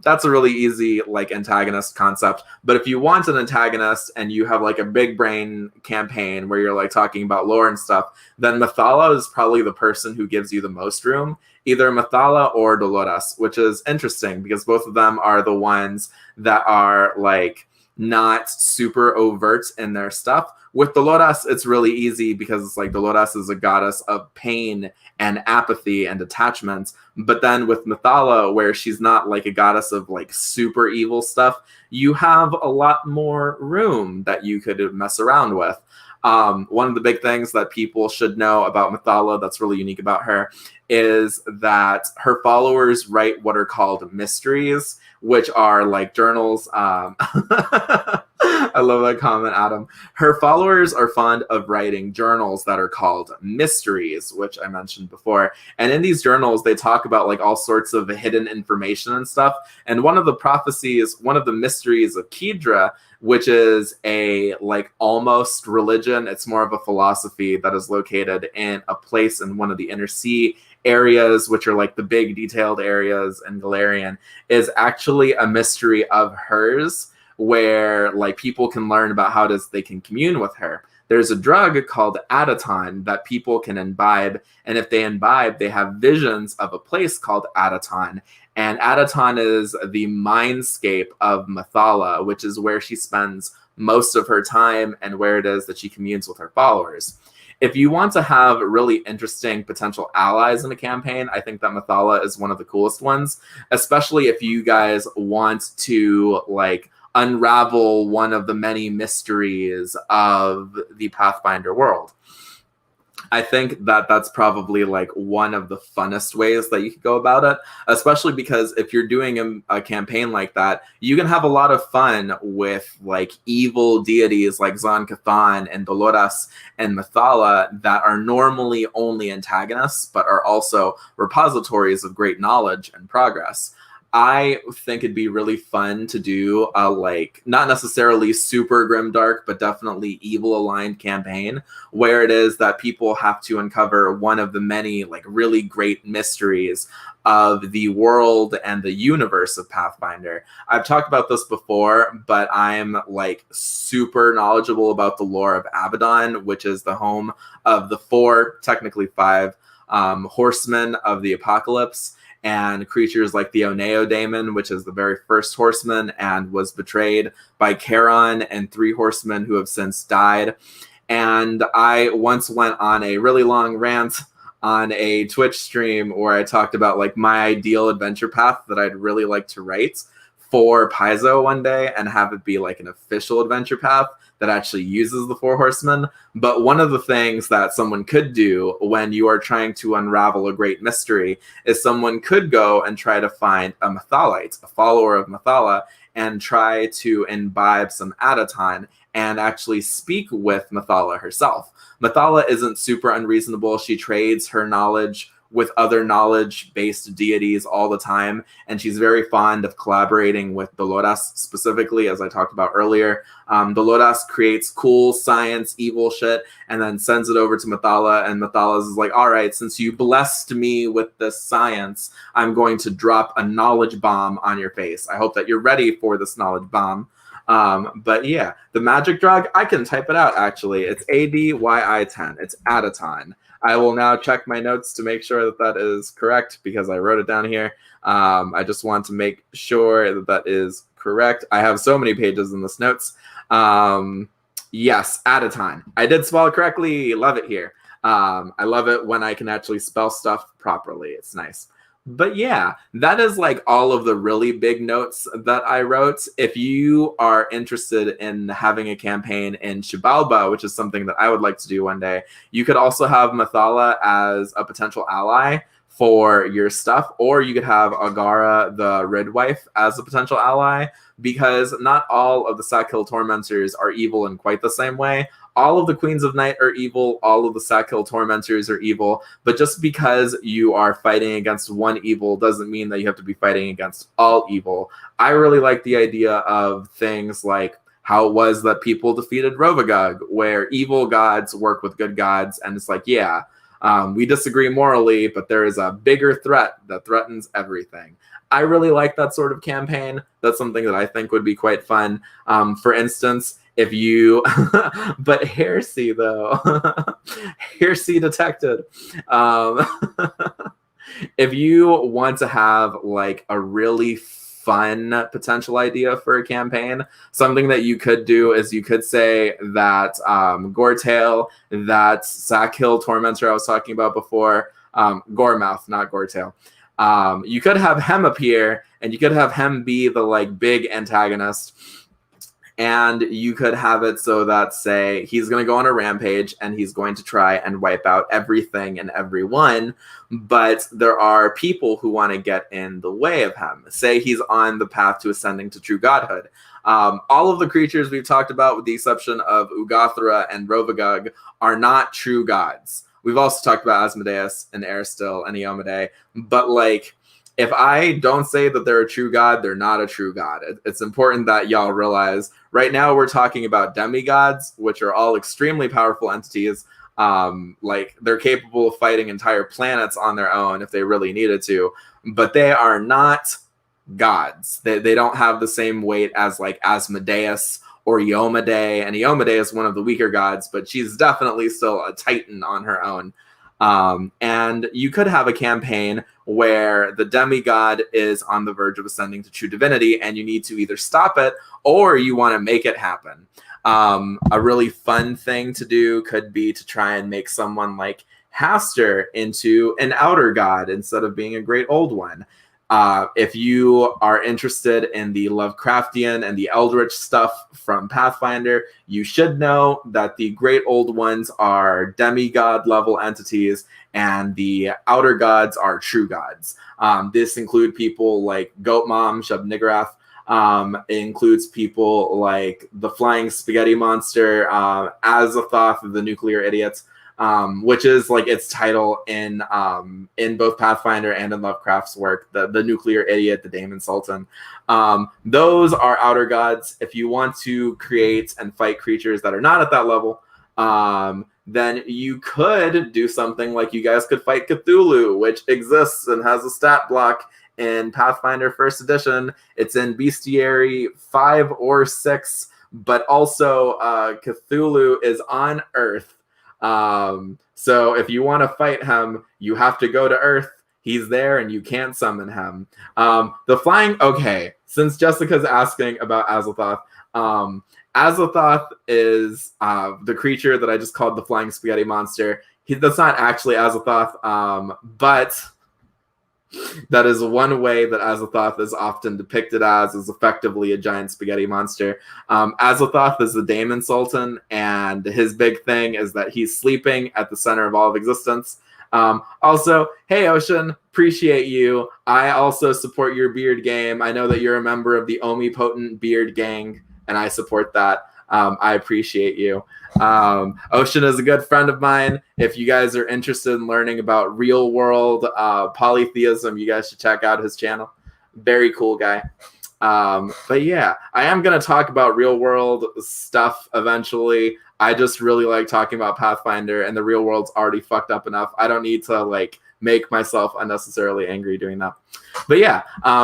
That's a really easy like antagonist concept. But if you want an antagonist and you have like a big brain campaign where you're like talking about lore and stuff, then Mythala is probably the person who gives you the most room, either Mahathalla or Dolores, which is interesting because both of them are the ones that are like not super overt in their stuff. With Dolores, it's really easy because it's like Dolores is a goddess of pain and apathy and attachment. But then with Mythala, where she's not like a goddess of like super evil stuff, you have a lot more room that you could mess around with. One of the big things that people should know about Mythala that's really unique about her is that her followers write what are called mysteries, which are like journals. I love that comment, Adam. Her followers are fond of writing journals that are called mysteries, which I mentioned before. And in these journals, they talk about like all sorts of hidden information and stuff. And one of the prophecies, one of the mysteries of Kidra, which is a like almost religion, it's more of a philosophy that is located in a place in one of the inner sea areas, which are like the big detailed areas in Galarian, is actually a mystery of hers, where like people can learn about how they can commune with her. There's a drug called Adaton that people can imbibe, and if they imbibe, they have visions of a place called Adaton. And Adaton is the mindscape of Mythala, which is where she spends most of her time and where it is that she communes with her followers. If you want to have really interesting potential allies in a campaign, I think that Mythala is one of the coolest ones, especially if you guys want to like unravel one of the many mysteries of the Pathfinder world. I think that that's probably like one of the funnest ways that you could go about it, especially because if you're doing a campaign like that, you can have a lot of fun with like evil deities like Zon-Cathan and Dolores and Mythala that are normally only antagonists, but are also repositories of great knowledge and progress. I think it'd be really fun to do a like not necessarily super grimdark, but definitely evil aligned campaign where it is that people have to uncover one of the many like really great mysteries of the world and the universe of Pathfinder. I've talked about this before, but I'm like super knowledgeable about the lore of Abaddon, which is the home of the 4, technically 5, horsemen of the apocalypse, and creatures like the Oneo Daemon, which is the very first horseman and was betrayed by Charon, and 3 horsemen who have since died. And I once went on a really long rant on a Twitch stream where I talked about like my ideal adventure path that I'd really like to write for Paizo one day and have it be like an official adventure path that actually uses the 4 horsemen. But one of the things that someone could do when you are trying to unravel a great mystery is someone could go and try to find a Mythalite, a follower of Mythala, and try to imbibe some Adaton and actually speak with Mythala herself. Mythala isn't super unreasonable. She trades her knowledge with other knowledge-based deities all the time, and she's very fond of collaborating with Dolores specifically, as I talked about earlier. Dolores creates cool science, evil shit, and then sends it over to Mythala, and Mythala is like, all right, since you blessed me with this science, I'm going to drop a knowledge bomb on your face. I hope that you're ready for this knowledge bomb. But yeah, the magic drug, I can type it out actually. It's ADYI10. It's Adaton. I will now check my notes to make sure that that is correct because I wrote it down here. I just want to make sure that that is correct. I have so many pages in this notes. Yes, Adaton. I did spell it correctly. Love it here. I love it when I can actually spell stuff properly. It's nice. But yeah, that is like all of the really big notes that I wrote. If you are interested in having a campaign in Xibalba, which is something that I would like to do one day, you could also have Mahathalla as a potential ally for your stuff, or you could have Agara, the Ridwife, as a potential ally, because not all of the Sackhill Tormentors are evil in quite the same way. All of the Queens of Night are evil, all of the Sackhill Tormentors are evil, but just because you are fighting against one evil doesn't mean that you have to be fighting against all evil. I really like the idea of things like how it was that people defeated Rovagug, where evil gods work with good gods, and it's like, yeah, we disagree morally, but there is a bigger threat that threatens everything. I really like that sort of campaign. That's something that I think would be quite fun. For instance, if you, but heresy though, heresy detected. Um, if you want to have like a really fun potential idea for a campaign, something that you could do is you could say that Goretail, that Sackhill Tormentor I was talking about before, Goremouth, not Goretail. You could have Hem appear, and you could have Hem be the like big antagonist. And you could have it so that, say, he's going to go on a rampage and he's going to try and wipe out everything and everyone, but there are people who want to get in the way of him. Say he's on the path to ascending to true godhood. All of the creatures we've talked about, with the exception of Ugathra and Rovagug, are not true gods. We've also talked about Asmodeus and Aristil and Iomedae, but like, if I don't say that they're a true god, they're not a true god. It's important that y'all realize right now we're talking about demigods, which are all extremely powerful entities. Like they're capable of fighting entire planets on their own if they really needed to, but they are not gods. They don't have the same weight as like Asmodeus or Iomedae, and Iomedae is one of the weaker gods, but she's definitely still a titan on her own. And you could have a campaign where the demigod is on the verge of ascending to true divinity, and you need to either stop it or you want to make it happen. A really fun thing to do could be to try and make someone like Haster into an outer god instead of being a great old one. If you are interested in the Lovecraftian and the Eldritch stuff from Pathfinder, you should know that the Great Old Ones are demigod level entities and the outer gods are true gods. This includes people like Goat Mom, Shub Niggurath. It includes people like the Flying Spaghetti Monster, Azelthoth, the Nuclear Idiots. Which is like its title in both Pathfinder and in Lovecraft's work, the Nuclear Idiot, the Daemon Sultan. Those are outer gods. If you want to create and fight creatures that are not at that level, then you could do something like you guys could fight Cthulhu, which exists and has a stat block in Pathfinder First Edition. It's in Bestiary 5 or 6, but also Cthulhu is on Earth. So if you want to fight him, you have to go to Earth. He's there and you can't summon him. The flying, okay, since Jessica's asking about Azelthoth, Azelthoth is the creature that I just called the Flying Spaghetti Monster. That's not actually Azelthoth, but that is one way that Azelthoth is often depicted as, is effectively a giant spaghetti monster. Azelthoth is the Daemon Sultan, and his big thing is that he's sleeping at the center of all of existence. Also, hey Ocean, appreciate you. I also support your beard game. I know that you're a member of the Omnipotent Beard Gang, and I support that. I appreciate you. Ocean is a good friend of mine. If you guys are interested in learning about real world polytheism, you guys should check out his channel. Very cool guy. But yeah, I am going to talk about real world stuff eventually. I just really like talking about Pathfinder, and the real world's already fucked up enough. I don't need to like make myself unnecessarily angry doing that. But yeah,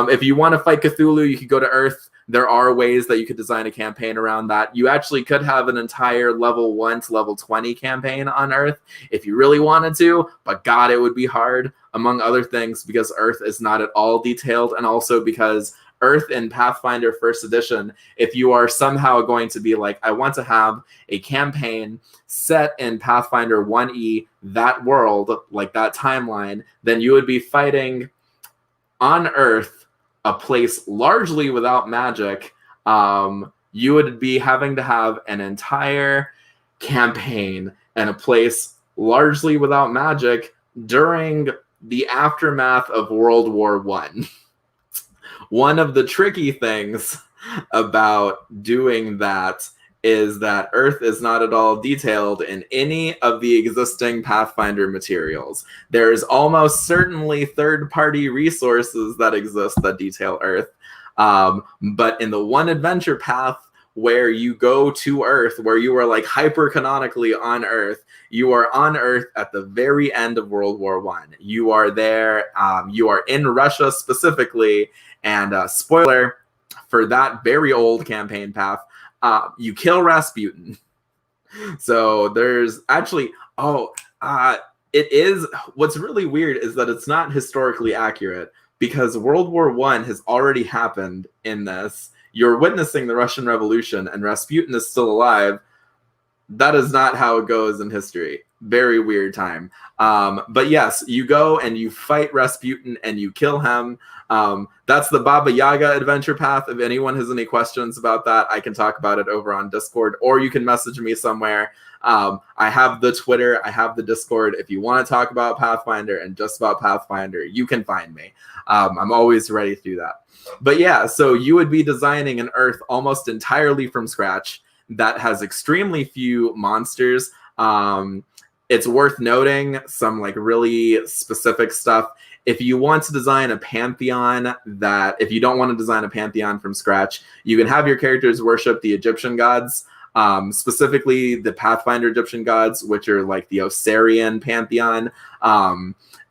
if you want to fight Cthulhu, you could go to Earth. There are ways that you could design a campaign around that. You actually could have an entire level 1 to level 20 campaign on Earth if you really wanted to, but God, it would be hard, among other things, because Earth is not at all detailed, and also because Earth in Pathfinder First Edition, if you are somehow going to be like, I want to have a campaign set in Pathfinder 1E, that world, like that timeline, then you would be fighting on Earth, a place largely without magic, you would be having to have an entire campaign and a place largely without magic during the aftermath of World War One. One of the tricky things about doing that is that Earth is not at all detailed in any of the existing Pathfinder materials. There's almost certainly third-party resources that exist that detail Earth. But in the one adventure path where you go to Earth, where you are like hyper-canonically on Earth, you are on Earth at the very end of World War One. You are there, you are in Russia specifically, and spoiler for that very old campaign path, you kill Rasputin. So there's actually, it is, what's really weird is that it's not historically accurate because World War One has already happened in this. You're witnessing the Russian Revolution and Rasputin is still alive. That is not how it goes in history. Very weird time. But yes, you go and you fight Rasputin and you kill him. That's the Baba Yaga adventure path. If anyone has any questions about that, I can talk about it over on Discord, or you can message me somewhere. I have the Twitter, I have the Discord. If you want to talk about Pathfinder and just about Pathfinder, you can find me. I'm always ready to do that. But yeah, so you would be designing an Earth almost entirely from scratch that has extremely few monsters. It's worth noting some like really specific stuff. If you want to design a pantheon if you don't want to design a pantheon from scratch, you can have your characters worship the Egyptian gods, specifically the Pathfinder Egyptian gods, which are like the Osirian pantheon.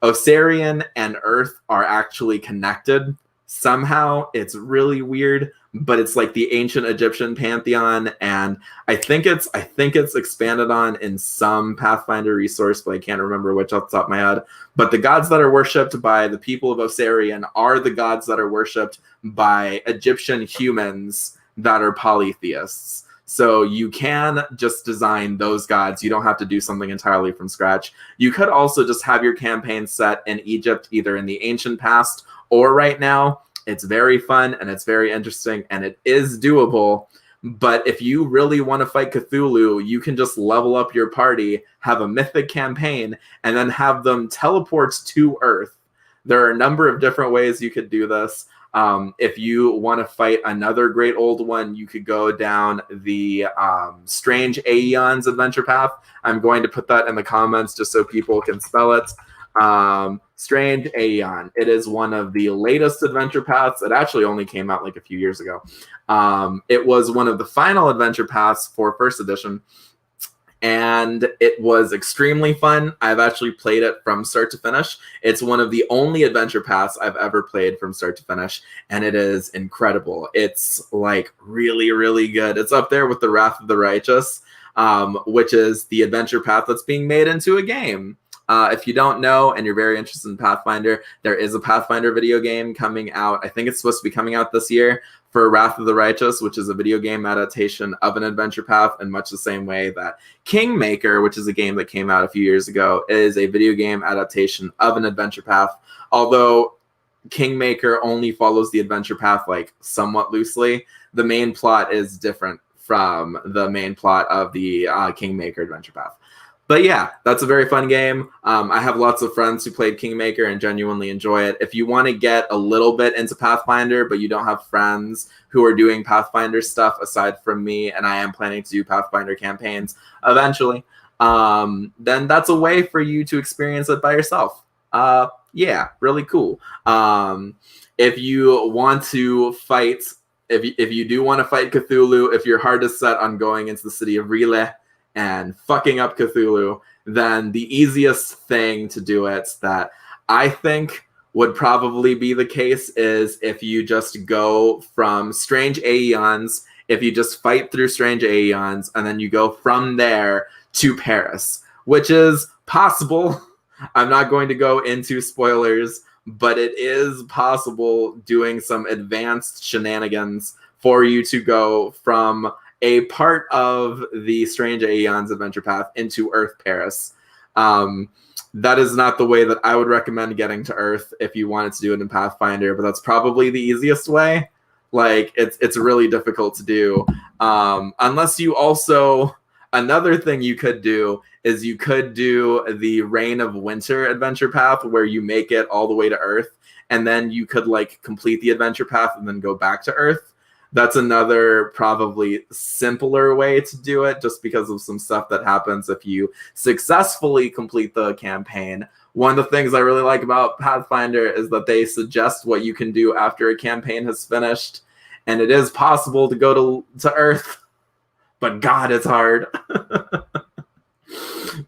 Osirian and Earth are actually connected somehow. It's really weird, but it's like the ancient Egyptian pantheon, and I think it's expanded on in some Pathfinder resource, but I can't remember which off the top of my head. But the gods that are worshipped by the people of Osirian are the gods that are worshipped by Egyptian humans that are polytheists. So you can just design those gods. You don't have to do something entirely from scratch. You could also just have your campaign set in Egypt, either in the ancient past or right now. It's very fun and it's very interesting and it is doable. But if you really want to fight Cthulhu, you can just level up your party, have a mythic campaign, and then have them teleport to Earth. There are a number of different ways you could do this. If you want to fight another great old one, you could go down the Strange Aeons adventure path. I'm going to put that in the comments just so people can spell it. Strange Aeon. It is one of the latest adventure paths. It actually only came out like a few years ago. It was one of the final adventure paths for first edition, and it was extremely fun. I've actually played it from start to finish. It's one of the only adventure paths I've ever played from start to finish, and it is incredible. It's like really, really good. It's up there with the Wrath of the Righteous, which is the adventure path that's being made into a game. If you don't know and you're very interested in Pathfinder, there is a Pathfinder video game coming out. I think it's supposed to be coming out this year for Wrath of the Righteous, which is a video game adaptation of an adventure path in much the same way that Kingmaker, which is a game that came out a few years ago, is a video game adaptation of an adventure path. Although Kingmaker only follows the adventure path like somewhat loosely, the main plot is different from the main plot of the Kingmaker adventure path. But yeah, that's a very fun game. I have lots of friends who played Kingmaker and genuinely enjoy it. If you want to get a little bit into Pathfinder, but you don't have friends who are doing Pathfinder stuff aside from me, and I am planning to do Pathfinder campaigns eventually, then that's a way for you to experience it by yourself. Yeah, really cool. If you want to fight, if you do want to fight Cthulhu, if your heart is set on going into the city of Rile and fucking up Cthulhu, then the easiest thing to do it that I think would probably be the case is if you just go from Strange Aeons, if you just fight through Strange Aeons, and then you go from there to Paris, which is possible. I'm not going to go into spoilers, but it is possible doing some advanced shenanigans for you to go from a part of the Strange Aeons adventure path into Earth Paris. That is not the way that I would recommend getting to Earth if you wanted to do it in Pathfinder, but that's probably the easiest way. Like, it's really difficult to do. Unless you also... Another thing you could do is you could do the Reign of Winter adventure path, where you make it all the way to Earth, and then you could, like, complete the adventure path and then go back to Earth. That's another probably simpler way to do it, just because of some stuff that happens if you successfully complete the campaign. One of the things I really like about Pathfinder is that they suggest what you can do after a campaign has finished, and it is possible to go to Earth, but God, it's hard.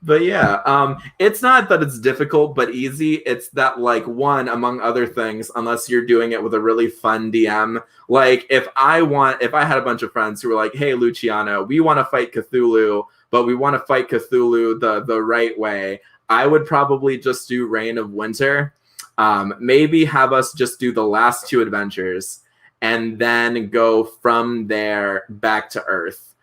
But yeah, it's not that it's difficult but easy. It's that, like, one, among other things, unless you're doing it with a really fun DM, like, if I had a bunch of friends who were like, hey, Luciano, we want to fight Cthulhu, but we want to fight Cthulhu the right way, I would probably just do Reign of Winter. Maybe have us just do the last 2 adventures and then go from there back to Earth.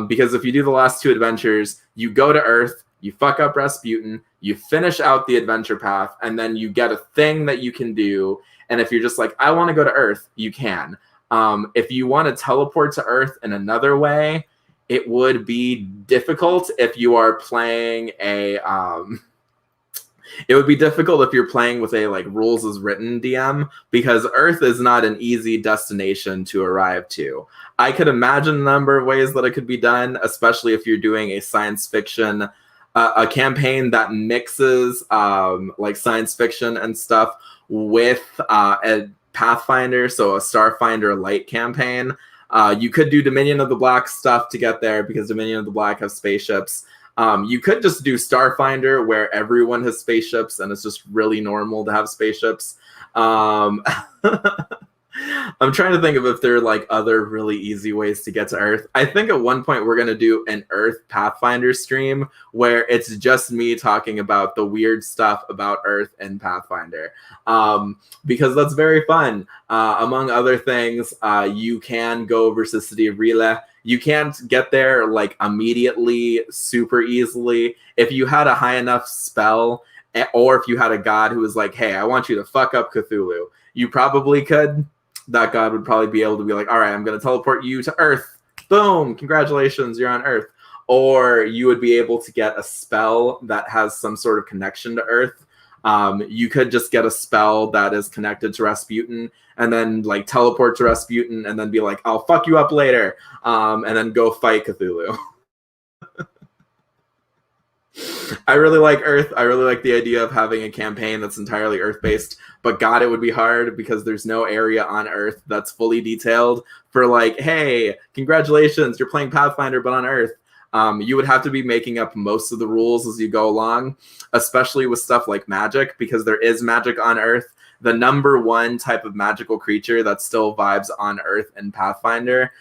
Because if you do the last 2 adventures, you go to Earth, you fuck up Rasputin, you finish out the adventure path, and then you get a thing that you can do. And if you're just like, I want to go to Earth, you can. If you want to teleport to Earth in another way, it would be difficult if you are playing a... it would be difficult if you're playing with a, like, rules as written DM, because Earth is not an easy destination to arrive to. I could imagine a number of ways that it could be done, especially if you're doing a science fiction, a campaign that mixes like science fiction and stuff with a Pathfinder, so a Starfinder light campaign. You could do Dominion of the Black stuff to get there, because Dominion of the Black have spaceships. You could just do Starfinder, where everyone has spaceships and it's just really normal to have spaceships. I'm trying to think of if there are, like, other really easy ways to get to Earth. I think at one point we're going to do an Earth Pathfinder stream where it's just me talking about the weird stuff about Earth and Pathfinder, because that's very fun. Among other things, you can go over to the city of Rila. You can't get there, like, immediately super easily. If you had a high enough spell, or if you had a god who was like, hey, I want you to fuck up Cthulhu, you probably could. That god would probably be able to be like, all right, I'm going to teleport you to Earth. Boom, congratulations, you're on Earth. Or you would be able to get a spell that has some sort of connection to Earth. You could just get a spell that is connected to Rasputin and then, like, teleport to Rasputin and then be like, I'll fuck you up later, and then go fight Cthulhu. I really like Earth. I really like the idea of having a campaign that's entirely Earth-based, but God, it would be hard because there's no area on Earth that's fully detailed for, like, hey, congratulations, you're playing Pathfinder, but on Earth. You would have to be making up most of the rules as you go along, especially with stuff like magic, because there is magic on Earth. The number 1 type of magical creature that still vibes on Earth in Pathfinder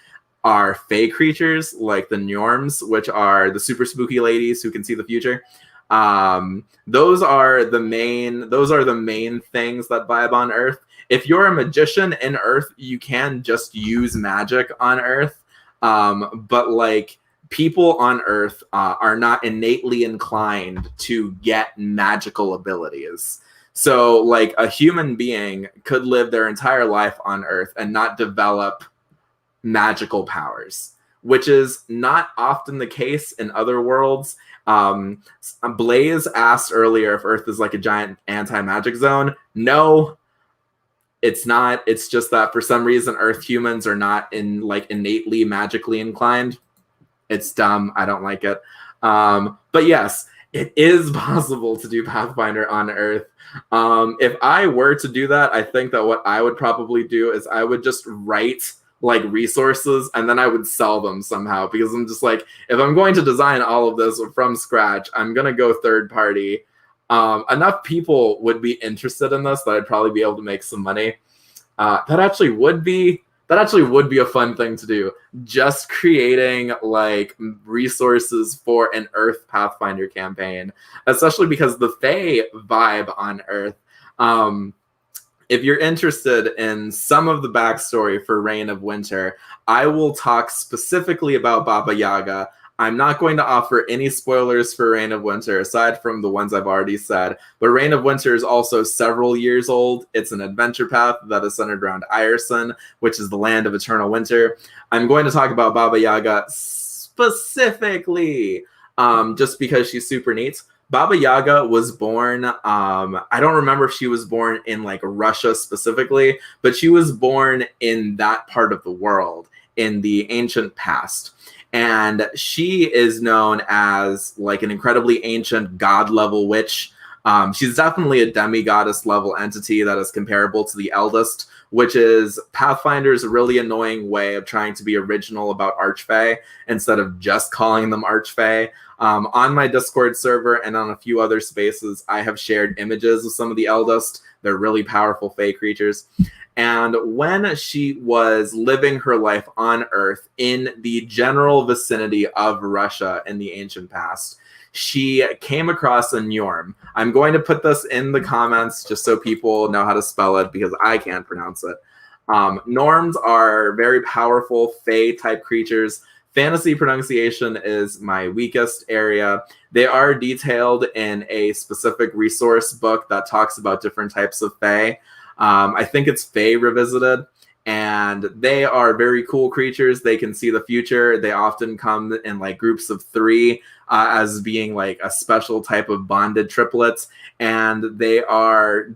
are fae creatures, like the Norms, which are the super spooky ladies who can see the future. Those are the main things that vibe on Earth. If you're a magician in Earth, you can just use magic on Earth, but, like, people on Earth are not innately inclined to get magical abilities. So, like, a human being could live their entire life on Earth and not develop magical powers, which is not often the case in other worlds. Blaze asked earlier if Earth is like a giant anti-magic zone. No, it's not. It's just that for some reason Earth humans are not innately magically inclined. It's dumb. I don't like it. But yes, it is possible to do Pathfinder on Earth. If I were to do that, I think that what I would probably do is I would just write, like, resources, and then I would sell them somehow, because I'm just like, if I'm going to design all of this from scratch, I'm going to go third party. Enough people would be interested in this that I'd probably be able to make some money. That actually would be a fun thing to do. Just creating, like, resources for an Earth Pathfinder campaign, especially because the Fae vibe on Earth. If you're interested in some of the backstory for Reign of Winter, I will talk specifically about Baba Yaga. I'm not going to offer any spoilers for Reign of Winter, aside from the ones I've already said, but Reign of Winter is also several years old. It's an adventure path that is centered around Ireson, which is the land of eternal winter. I'm going to talk about Baba Yaga specifically, just because she's super neat. Baba Yaga was born, I don't remember if she was born in like Russia specifically, but she was born in that part of the world in the ancient past. And she is known as like an incredibly ancient god level witch. She's definitely a demigoddess level entity that is comparable to the Eldest, which is Pathfinder's really annoying way of trying to be original about Archfey instead of just calling them Archfey. On my Discord server and on a few other spaces, I have shared images of some of the Eldest. They're really powerful Fey creatures. And when she was living her life on Earth in the general vicinity of Russia in the ancient past, she came across a Njorm. I'm going to put this in the comments just so people know how to spell it because I can't pronounce it. Norms are very powerful Fey-type creatures. Fantasy pronunciation is my weakest area. They are detailed in a specific resource book that talks about different types of Fey. I think it's Fey Revisited, and they are very cool creatures. They can see the future. They often come in like groups of 3 as being like a special type of bonded triplets, and they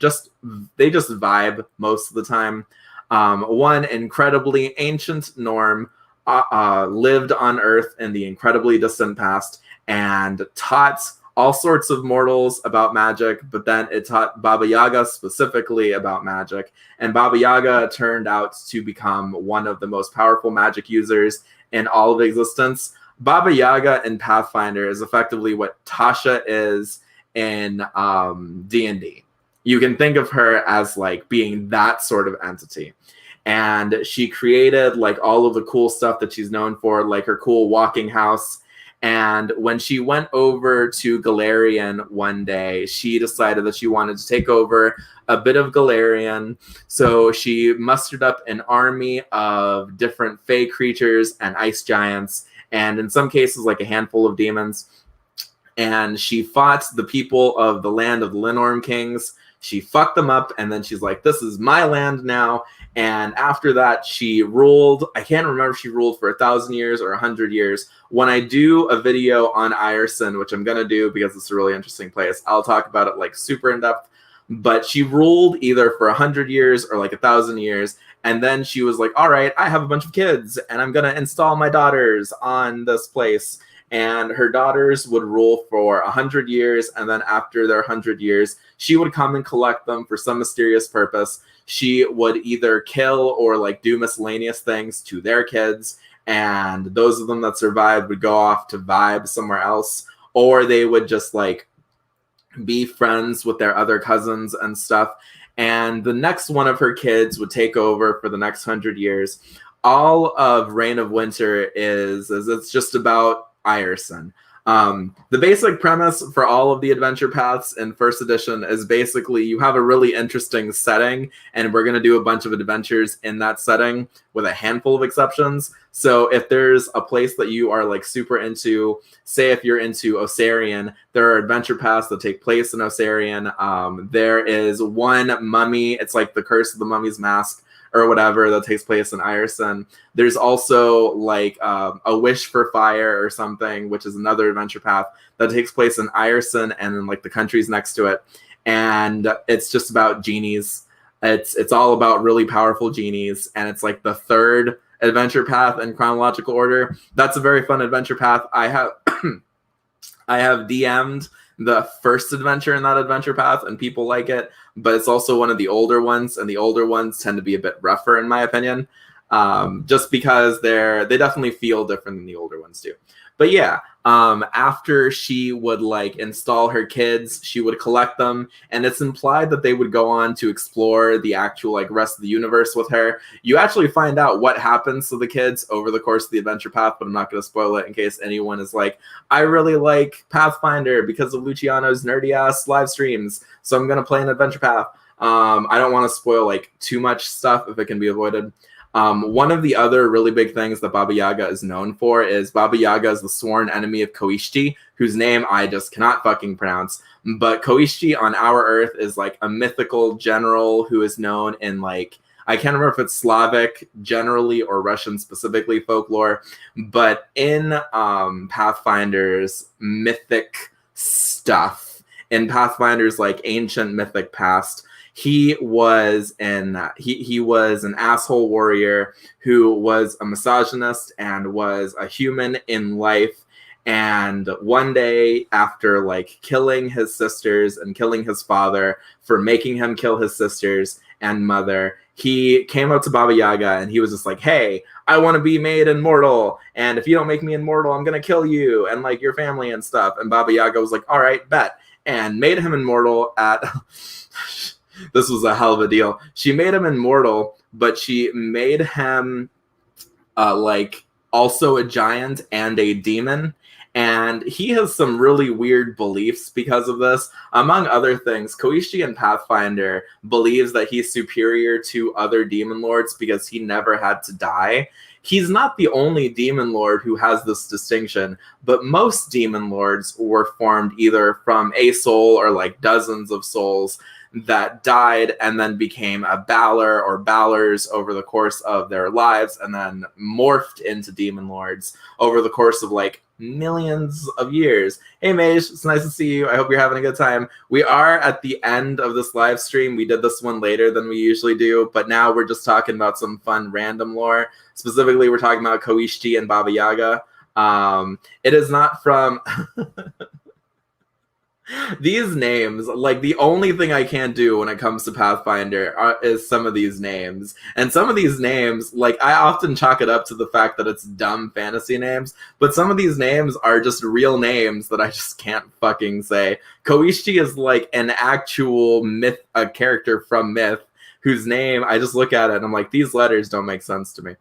just vibe most of the time. One incredibly ancient Norm lived on Earth in the incredibly distant past and taught all sorts of mortals about magic, but then it taught Baba Yaga specifically about magic. And Baba Yaga turned out to become one of the most powerful magic users in all of existence. Baba Yaga in Pathfinder is effectively what Tasha is in D&D. You can think of her as like being that sort of entity. And she created like all of the cool stuff that she's known for, like her cool walking house. And when she went over to Galarian one day, she decided that she wanted to take over a bit of Galarian. So she mustered up an army of different Fey creatures and ice giants, and in some cases, like a handful of demons. And she fought the people of the land of the Linorm Kings. She fucked them up, and then she's like, this is my land now. And after that, she ruled. I can't remember if she ruled for 1,000 years or 100 years. When I do a video on Ireson, which I'm going to do because it's a really interesting place, I'll talk about it like super in depth. But she ruled either for 100 years or like 1,000 years. And then she was like, all right, I have a bunch of kids, and I'm going to install my daughters on this place. And her daughters would rule for 100 years, and then after their 100 years, she would come and collect them for some mysterious purpose. She would either kill or like do miscellaneous things to their kids, and those of them that survived would go off to vibe somewhere else, or they would just like be friends with their other cousins and stuff. And the next one of her kids would take over for the next 100 years. All of Reign of Winter is it's just about Ireson. The basic premise for all of the adventure paths in first edition is basically you have a really interesting setting, and we're going to do a bunch of adventures in that setting with a handful of exceptions. So if there's a place that you are like super into, say if you're into Osarian, there are adventure paths that take place in Osarian. There is one mummy, it's like the Curse of the Mummy's Mask or whatever, that takes place in Ireson. There's also like a Wish for Fire or something, which is another adventure path that takes place in Ireson and then like the countries next to it. And it's just about genies. It's all about really powerful genies, and it's like the third adventure path in chronological order. That's a very fun adventure path. I have DM'd the first adventure in that adventure path, and people like it, but it's also one of the older ones, and the older ones tend to be a bit rougher in my opinion, just because they definitely feel different than the older ones do. But yeah, after she would like install her kids, she would collect them, and it's implied that they would go on to explore the actual like rest of the universe with her. You actually find out what happens to the kids over the course of the adventure path, but I'm not going to spoil it in case anyone is like, I really like Pathfinder because of Luciano's nerdy ass live streams, so I'm going to play an adventure path. I don't want to spoil like too much stuff if it can be avoided. One of the other really big things that Baba Yaga is known for is Baba Yaga is the sworn enemy of Koishti, whose name I just cannot fucking pronounce. But Koishti on our Earth is like a mythical general who is known in like, I can't remember if it's Slavic generally or Russian specifically folklore, but in Pathfinder's mythic stuff, in Pathfinder's like ancient mythic past, he was an asshole warrior who was a misogynist and was a human in life. And one day, after like killing his sisters and killing his father for making him kill his sisters and mother, he came up to Baba Yaga and he was just like, hey, I want to be made immortal, and if you don't make me immortal, I'm gonna kill you and like your family and stuff. And Baba Yaga was like, all right, bet, and made him immortal at this was a hell of a deal. She made him immortal, but she made him like also a giant and a demon. And he has some really weird beliefs because of this. Among other things, Koishi in Pathfinder believes that he's superior to other demon lords because he never had to die. He's not the only demon lord who has this distinction, but most demon lords were formed either from a soul or like dozens of souls that died and then became a Balor or Balors over the course of their lives and then morphed into demon lords over the course of like millions of years. Hey Mage, it's nice to see you. I hope you're having a good time. We are at the end of this live stream. We did this one later than we usually do, but now we're just talking about some fun random lore. Specifically, we're talking about Koishti and Baba Yaga. It is not from... These names, like the only thing I can't do when it comes to Pathfinder is some of these names. And some of these names, like I often chalk it up to the fact that it's dumb fantasy names, but some of these names are just real names that I just can't fucking say. Koishi is like an actual myth, a character from myth, whose name, I just look at it and I'm like, these letters don't make sense to me.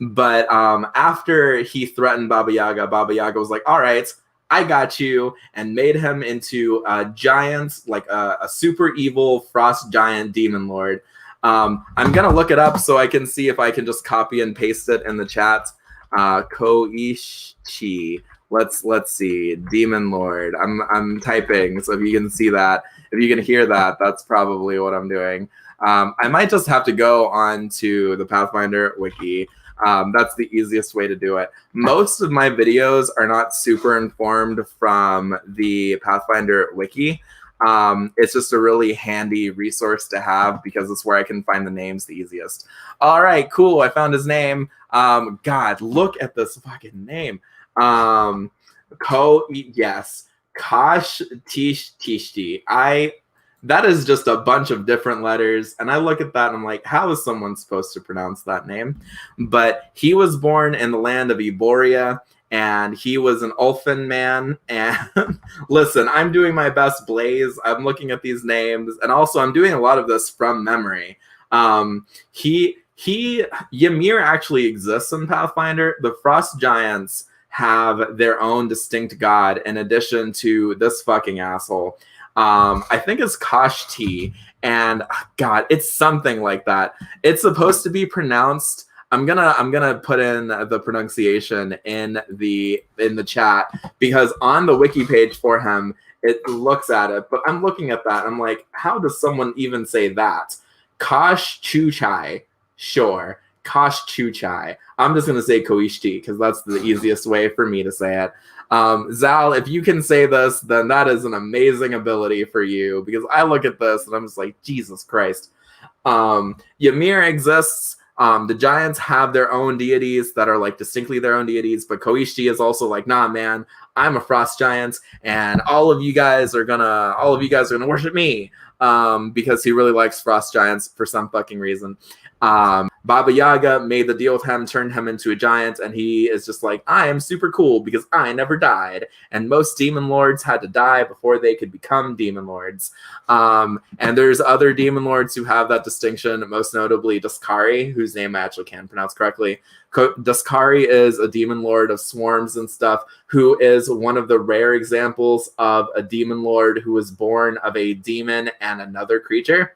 But after he threatened Baba Yaga was like, all right, I got you, and made him into a giant, like a super evil frost giant demon lord. I'm going to look it up so I can see if I can just copy and paste it in the chat. Koishi. Let's see. Demon Lord. I'm typing, so if you can see that, if you can hear that, that's probably what I'm doing. I might just have to go on to the Pathfinder wiki. That's the easiest way to do it. Most of my videos are not super informed from the Pathfinder wiki. It's just a really handy resource to have because it's where I can find the names the easiest. All right, cool. I found his name. God, look at this fucking name. Yes. Kosh Tishti. That is just a bunch of different letters, and I look at that and I'm like, how is someone supposed to pronounce that name? But he was born in the land of Eboria, and he was an Ulfin man, and listen, I'm doing my best Blaze. I'm looking at these names, and also I'm doing a lot of this from memory. Ymir actually exists in Pathfinder. The Frost Giants have their own distinct god in addition to this fucking asshole. I think it's Kashti, and God, it's something like that. It's supposed to be pronounced. I'm gonna put in the pronunciation in the chat because on the wiki page for him, it looks at it. But I'm looking at that, and I'm like, how does someone even say that? Kosh Chuchai, sure. Kosh Chuchai. I'm just gonna say Koishti because that's the easiest way for me to say it. Zal, if you can say this, then that is an amazing ability for you because I look at this and I'm just like, Jesus Christ. Ymir exists. The giants have their own deities that are like distinctly their own deities, but Koishi is also like, nah, man, I'm a frost giant, and all of you guys are gonna worship me because he really likes frost giants for some fucking reason. Baba Yaga made the deal with him, turned him into a giant, and he is just like, I am super cool because I never died. And most demon lords had to die before they could become demon lords. And there's other demon lords who have that distinction, most notably Daskari, whose name I actually can't pronounce correctly. Daskari is a demon lord of swarms and stuff, who is one of the rare examples of a demon lord who was born of a demon and another creature.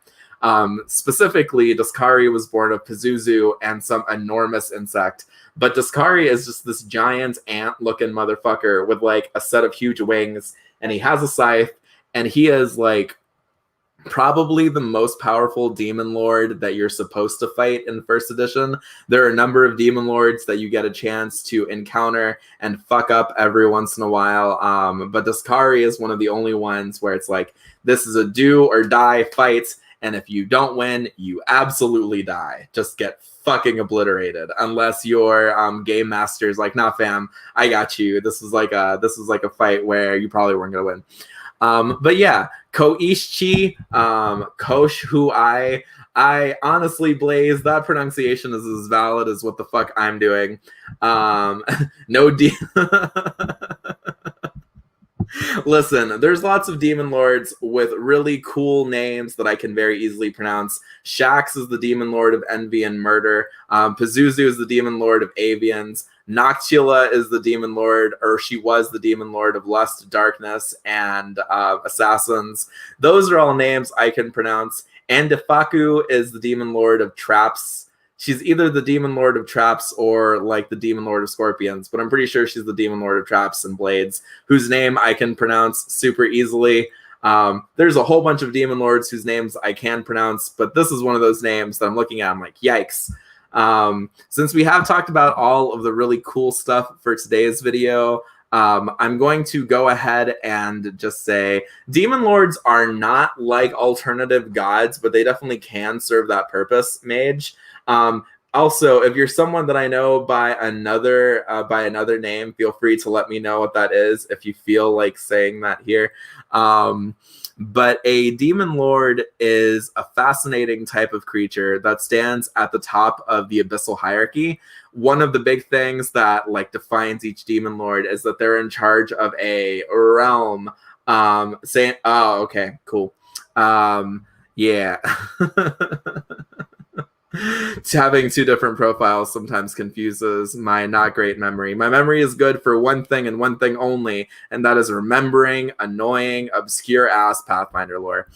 Specifically, Duskari was born of Pazuzu and some enormous insect. But Duskari is just this giant ant-looking motherfucker with like a set of huge wings, and he has a scythe, and he is like probably the most powerful demon lord that you're supposed to fight in first edition. There are a number of demon lords that you get a chance to encounter and fuck up every once in a while, but Duskari is one of the only ones where it's like, this is a do or die fight, and if you don't win, you absolutely die. Just get fucking obliterated, unless your game master's like, nah fam, I got you. This is like a fight where you probably weren't gonna win. But yeah, Koishchi, Kosh, who I honestly, Blaze, that pronunciation is as valid as what the fuck I'm doing. No D. Listen, there's lots of demon lords with really cool names that I can very easily pronounce. Shax is the demon lord of envy and murder. Pazuzu is the demon lord of Aeons. Noctula is the demon lord, or she was the demon lord of lust, darkness, and assassins. Those are all names I can pronounce. Andifaku is the demon lord of traps. She's either the demon lord of traps or like the demon lord of scorpions, but I'm pretty sure she's the demon lord of traps and blades, whose name I can pronounce super easily. There's a whole bunch of demon lords whose names I can pronounce, but this is one of those names that I'm looking at, I'm like, yikes. Since we have talked about all of the really cool stuff for today's video, I'm going to go ahead and just say demon lords are not like alternative gods, but they definitely can serve that purpose, mage. Also, if you're someone that I know by another name, feel free to let me know what that is if you feel like saying that here. But a demon lord is a fascinating type of creature that stands at the top of the abyssal hierarchy. One of the big things that like defines each demon lord is that they're in charge of a realm. Oh, okay, cool. Yeah. Having two different profiles sometimes confuses my not great memory. My memory is good for one thing and one thing only, and that is remembering annoying, obscure ass Pathfinder lore.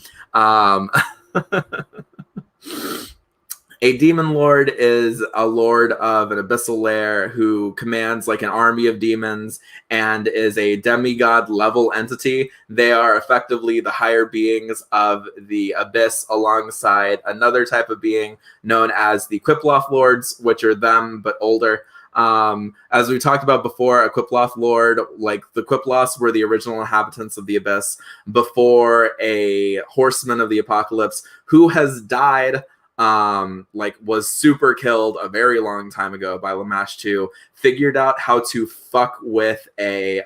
A demon lord is a lord of an abyssal lair who commands like an army of demons and is a demigod level entity. They are effectively the higher beings of the abyss alongside another type of being known as the Qiploth lords, which are them but older. As we talked about before, a Qiploth lord, like the Qiploths were the original inhabitants of the abyss before a horseman of the apocalypse who has died, was super killed a very long time ago by Lamash 2, figured out how to fuck with a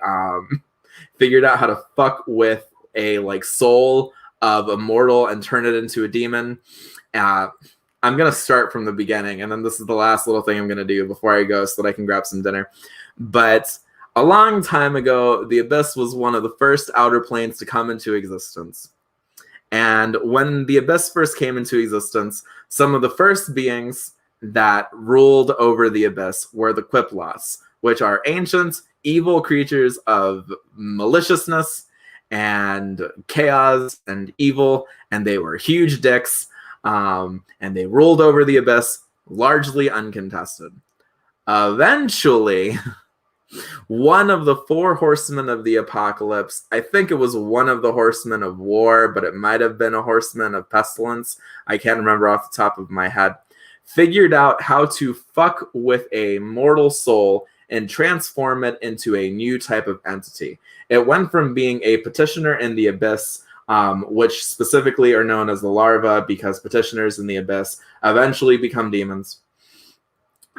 like soul of a mortal and turn it into a demon. I'm gonna start from the beginning, and then this is the last little thing I'm gonna do before I go so that I can grab some dinner. But a long time ago, the Abyss was one of the first outer planes to come into existence. And when the Abyss first came into existence, some of the first beings that ruled over the Abyss were the Qiploths, which are ancient, evil creatures of maliciousness and chaos and evil, and they were huge dicks, and they ruled over the Abyss largely uncontested. Eventually, one of the four horsemen of the apocalypse, I think it was one of the horsemen of war, but it might have been a horseman of pestilence, I can't remember off the top of my head, figured out how to fuck with a mortal soul and transform it into a new type of entity. It went from being a petitioner in the abyss, which specifically are known as the larva because petitioners in the abyss eventually become demons,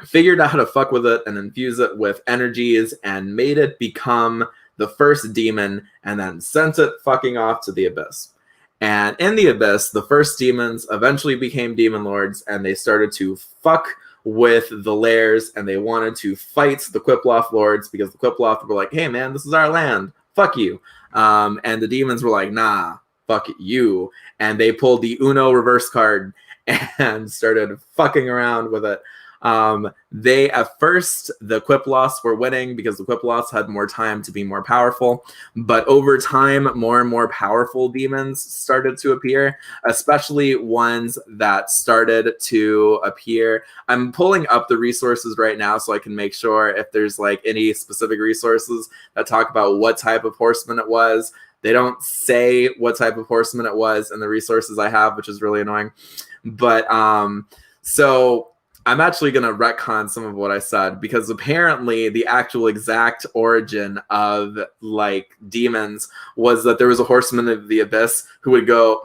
figured out how to fuck with it and infuse it with energies and made it become the first demon and then sent it fucking off to the abyss. And in the abyss, the first demons eventually became demon lords, and they started to fuck with the lairs, and they wanted to fight the Qiploth lords because the Qiploth were like, hey man, this is our land, fuck you. And the demons were like, nah, fuck you. And they pulled the Uno reverse card and started fucking around with it. They at first, the Quiploths were winning because the Quiploths had more time to be more powerful, but over time, more and more powerful demons started to appear, especially ones that started to appear. I'm pulling up the resources right now so I can make sure if there's like any specific resources that talk about what type of horseman it was. They don't say what type of horseman it was in the resources I have, which is really annoying. But so I'm actually going to retcon some of what I said, because apparently the actual exact origin of like demons was that there was a horseman of the abyss who would go,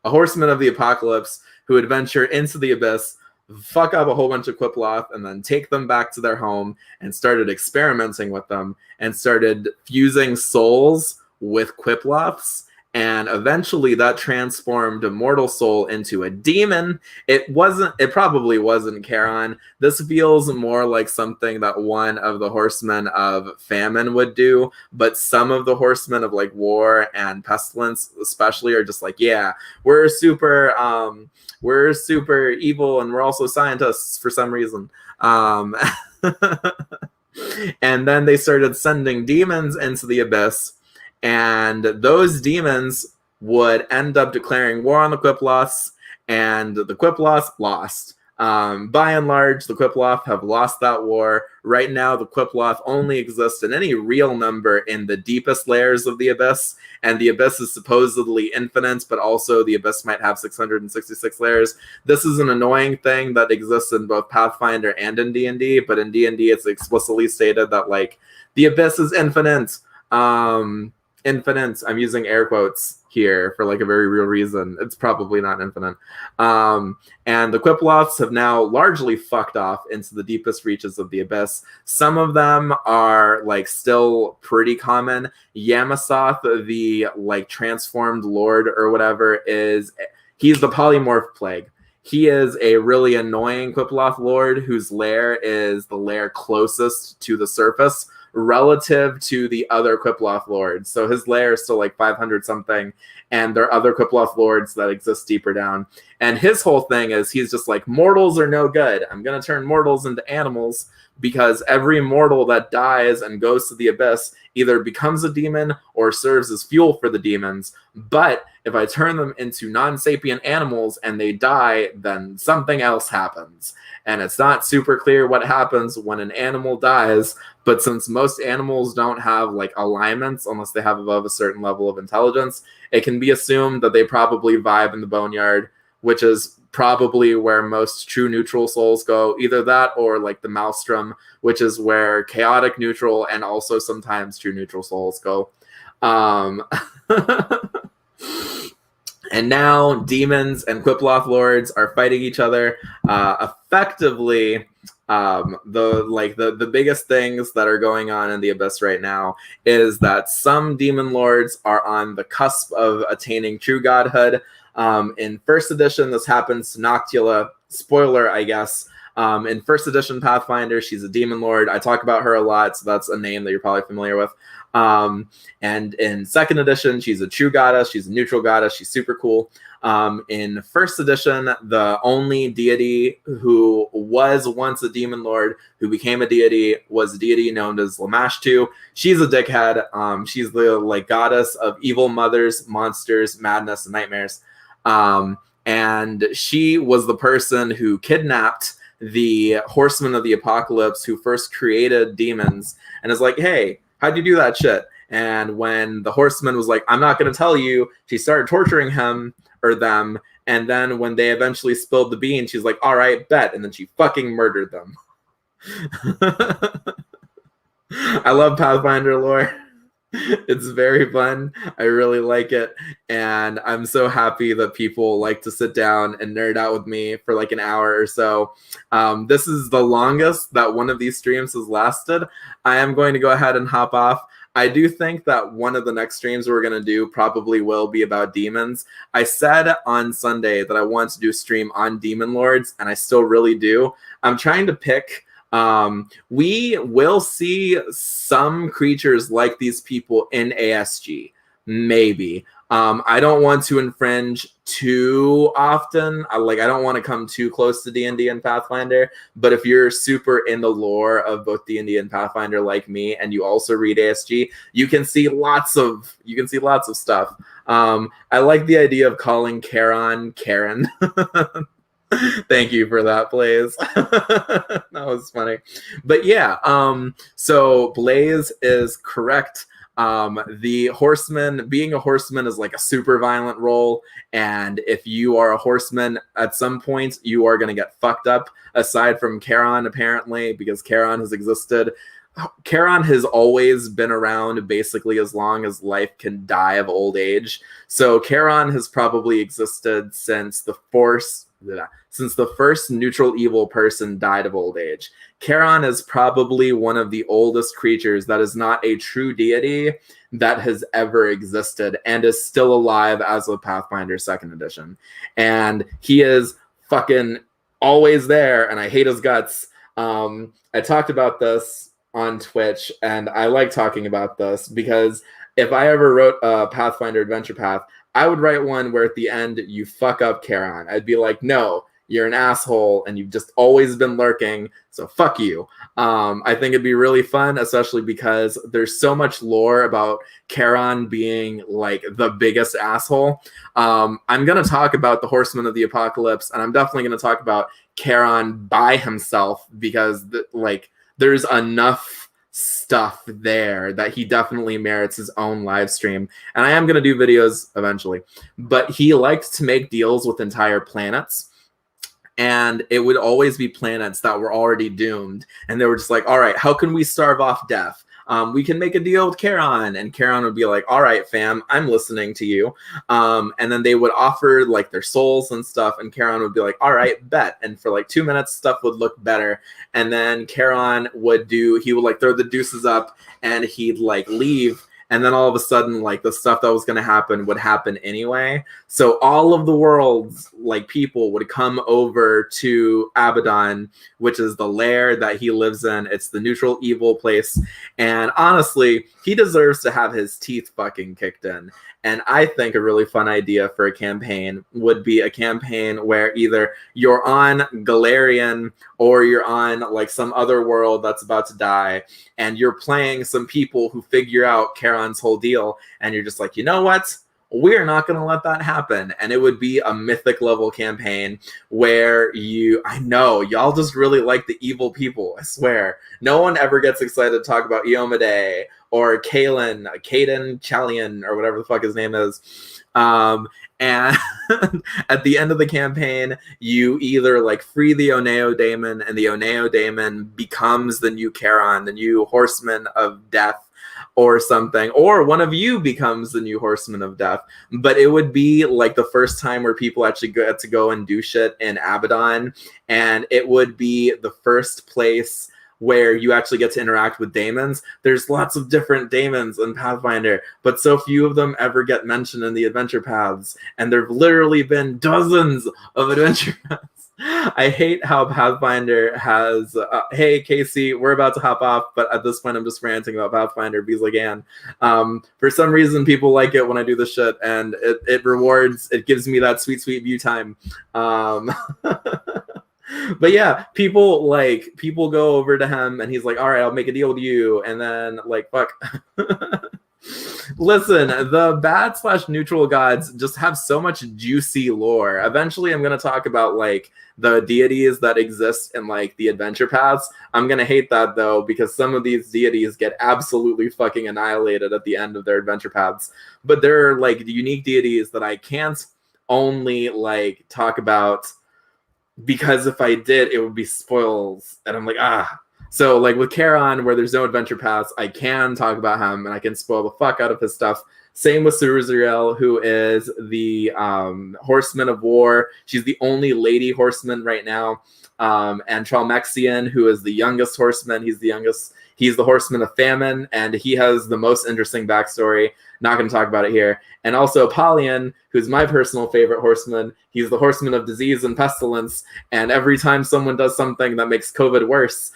a horseman of the apocalypse who would venture into the abyss, fuck up a whole bunch of Quiploth, and then take them back to their home and started experimenting with them and started fusing souls with Quiploths. And eventually that transformed a mortal soul into a demon. It probably wasn't Charon. This feels more like something that one of the horsemen of famine would do, but some of the horsemen of like war and pestilence especially are just like, yeah, we're super evil and we're also scientists for some reason. And then they started sending demons into the abyss. And those demons would end up declaring war on the Quiploths, and the Quiploths lost. By and large, the Quiploth have lost that war. Right now, the Quiploth only exist in any real number in the deepest layers of the Abyss, and the Abyss is supposedly infinite, but also the Abyss might have 666 layers. This is an annoying thing that exists in both Pathfinder and in D&D, but in D&D, it's explicitly stated that, like, the Abyss is infinite. Infinite, I'm using air quotes here for like a very real reason. It's probably not infinite. And the Quiploths have now largely fucked off into the deepest reaches of the Abyss. Some of them are like still pretty common. Yamasoth, the like transformed lord or whatever, he's the polymorph plague. He is a really annoying Quiploth lord whose lair is the lair closest to the surface relative to the other Quiploth lords. So his lair is still like 500 something, and there are other Quiploth lords that exist deeper down. And his whole thing is he's just like, mortals are no good. I'm going to turn mortals into animals, because every mortal that dies and goes to the abyss either becomes a demon or serves as fuel for the demons. But if I turn them into non-sapient animals and they die, then something else happens. And it's not super clear what happens when an animal dies, but since most animals don't have like alignments unless they have above a certain level of intelligence, it can be assumed that they probably vibe in the boneyard, which is probably where most true neutral souls go. Either that or like the maelstrom, which is where chaotic neutral and also sometimes true neutral souls go. And now demons and Quiploth lords are fighting each other. Effectively, the biggest things that are going on in the Abyss right now is that some demon lords are on the cusp of attaining true godhood. In first edition, this happens to Noctula. Spoiler, I guess. In first edition Pathfinder, she's a demon lord. I talk about her a lot, so that's a name that you're probably familiar with. And in second edition, she's a true goddess. She's a neutral goddess. She's super cool. In first edition, the only deity who was once a demon lord who became a deity was a deity known as Lamashtu. She's a dickhead. She's the like goddess of evil mothers, monsters, madness, and nightmares. And she was the person who kidnapped the Horsemen of the Apocalypse, who first created demons, and is like, hey, how'd you do that shit? And when the Horseman was like, I'm not going to tell you, she started torturing him or them. And then when they eventually spilled the beans, she's like, all right, bet. And then she fucking murdered them. I love Pathfinder lore. It's very fun. I really like it. And I'm so happy that people like to sit down and nerd out with me for like an hour or so. This is the longest that one of these streams has lasted. I am going to go ahead and hop off. I do think that one of the next streams we're going to do probably will be about demons. I said on Sunday that I want to do a stream on demon lords, and I still really do. I'm trying to pick... we will see some creatures like these people in ASG, maybe. I don't want to infringe too often. I don't want to come too close to D&D and Pathfinder. But if you're super in the lore of both D&D and Pathfinder like me, and you also read ASG, you can see lots of stuff. I like the idea of calling Charon Karen. Thank you for that, Blaze. That was funny. But yeah, so Blaze is correct. The Horseman, being a Horseman is like a super violent role, and if you are a Horseman, at some point you are going to get fucked up, aside from Charon, apparently, because Charon has existed. Charon has always been around basically as long as life can die of old age. So Charon has probably existed since the first neutral evil person died of old age. Charon is probably one of the oldest creatures that is not a true deity that has ever existed and is still alive as of Pathfinder 2nd edition. And he is fucking always there, and I hate his guts. I talked about this on Twitch, and I like talking about this because if I ever wrote a Pathfinder adventure path, I would write one where at the end you fuck up Charon. I'd be like, no, you're an asshole and you've just always been lurking, so fuck you. I think it'd be really fun, especially because there's so much lore about Charon being like the biggest asshole. I'm going to talk about the Horsemen of the Apocalypse, and I'm definitely going to talk about Charon by himself because there's enough stuff there that he definitely merits his own live stream. And I am going to do videos eventually. But he liked to make deals with entire planets. And it would always be planets that were already doomed. And they were just like, all right, how can we starve off death? We can make a deal with Charon. And Charon would be like, all right, fam, I'm listening to you. And then they would offer like their souls and stuff. And Charon would be like, all right, bet. And for like 2 minutes, stuff would look better. And then Charon would like throw the deuces up and he'd like leave. And then all of a sudden, like the stuff that was going to happen would happen anyway. So all of the world's like people would come over to Abaddon, which is the lair that he lives in. It's the neutral evil place. And honestly, he deserves to have his teeth fucking kicked in. And I think a really fun idea for a campaign would be a campaign where either you're on Galarian or you're on like some other world that's about to die, and you're playing some people who figure out Charon's whole deal, and you're just like, you know what? We're not going to let that happen. And it would be a mythic level campaign where I know, y'all just really like the evil people, I swear. No one ever gets excited to talk about Iomade or Caden, Chalian, or whatever the fuck his name is. And at the end of the campaign, you either like free the Oneo Daemon, and the Oneo Daemon becomes the new Charon, the new Horseman of Death, or something, or one of you becomes the new Horseman of Death. But it would be like the first time where people actually get to go and do shit in Abaddon, and it would be the first place where you actually get to interact with daemons. There's lots of different daemons in Pathfinder, but so few of them ever get mentioned in the adventure paths, and there've literally been dozens of adventure paths. I hate how Pathfinder has hey Casey, we're about to hop off, but at this point I'm just ranting about Pathfinder because again, for some reason people like it when I do this shit, and it gives me that sweet view time. But yeah, people go over to him and he's like, all right, I'll make a deal with you, and then like fuck. Listen, the bad/neutral gods just have so much juicy lore. Eventually I'm going to talk about like the deities that exist in like the adventure paths. I'm going to hate that though, because some of these deities get absolutely fucking annihilated at the end of their adventure paths. But there are like unique deities that I can't only like talk about, because if I did, it would be spoils. And I'm like, So like with Charon, where there's no adventure paths, I can talk about him and I can spoil the fuck out of his stuff. Same with Ceruzariel, who is the Horseman of War. She's the only lady horseman right now. And Tralmexian, who is the youngest horseman. He's the Horseman of Famine, and he has the most interesting backstory. Not going to talk about it here. And also Apollyon, who's my personal favorite horseman. He's the Horseman of Disease and Pestilence, and every time someone does something that makes COVID worse,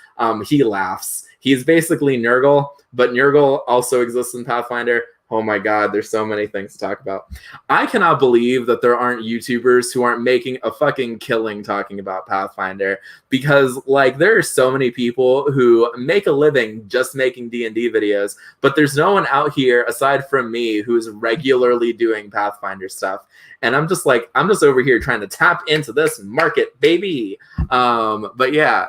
he laughs. He's basically Nurgle, but Nurgle also exists in Pathfinder. Oh my God, there's so many things to talk about. I cannot believe that there aren't YouTubers who aren't making a fucking killing talking about Pathfinder, because like there are so many people who make a living just making D&D videos, but there's no one out here aside from me who's regularly doing Pathfinder stuff. And I'm just over here trying to tap into this market, baby. But yeah,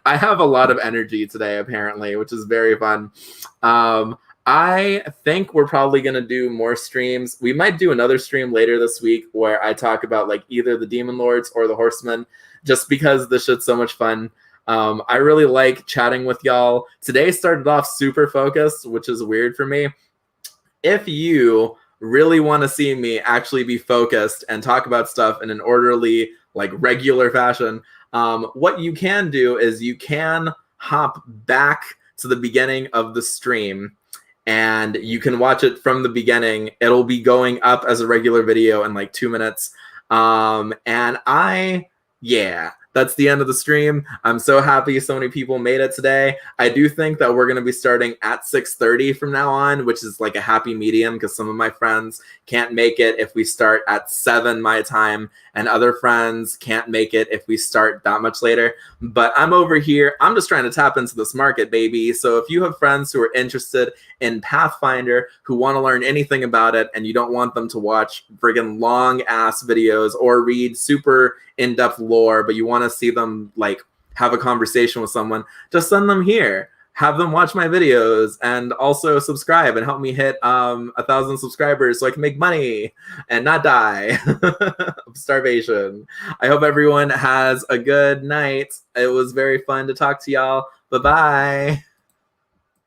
I have a lot of energy today apparently, which is very fun. I think we're probably going to do more streams. We might do another stream later this week where I talk about like either the Demon Lords or the Horsemen, just because this shit's so much fun. I really like chatting with y'all. Today started off super focused, which is weird for me. If you really want to see me actually be focused and talk about stuff in an orderly, like regular fashion, what you can do is you can hop back to the beginning of the stream and you can watch it from the beginning. It'll be going up as a regular video in like 2 minutes. Yeah, that's the end of the stream. I'm so happy so many people made it today. I do think that we're going to be starting at 6:30 from now on, which is like a happy medium because some of my friends can't make it if we start at 7 my time, and other friends can't make it if we start that much later. But I'm over here. I'm just trying to tap into this market, baby. So if you have friends who are interested in Pathfinder, who want to learn anything about it, and you don't want them to watch friggin' long ass videos or read super in-depth lore, but you want to see them like have a conversation with someone, just send them here. Have them watch my videos and also subscribe and help me hit 1,000 subscribers so I can make money and not die of starvation. I hope everyone has a good night. It was very fun to talk to y'all. Bye-bye.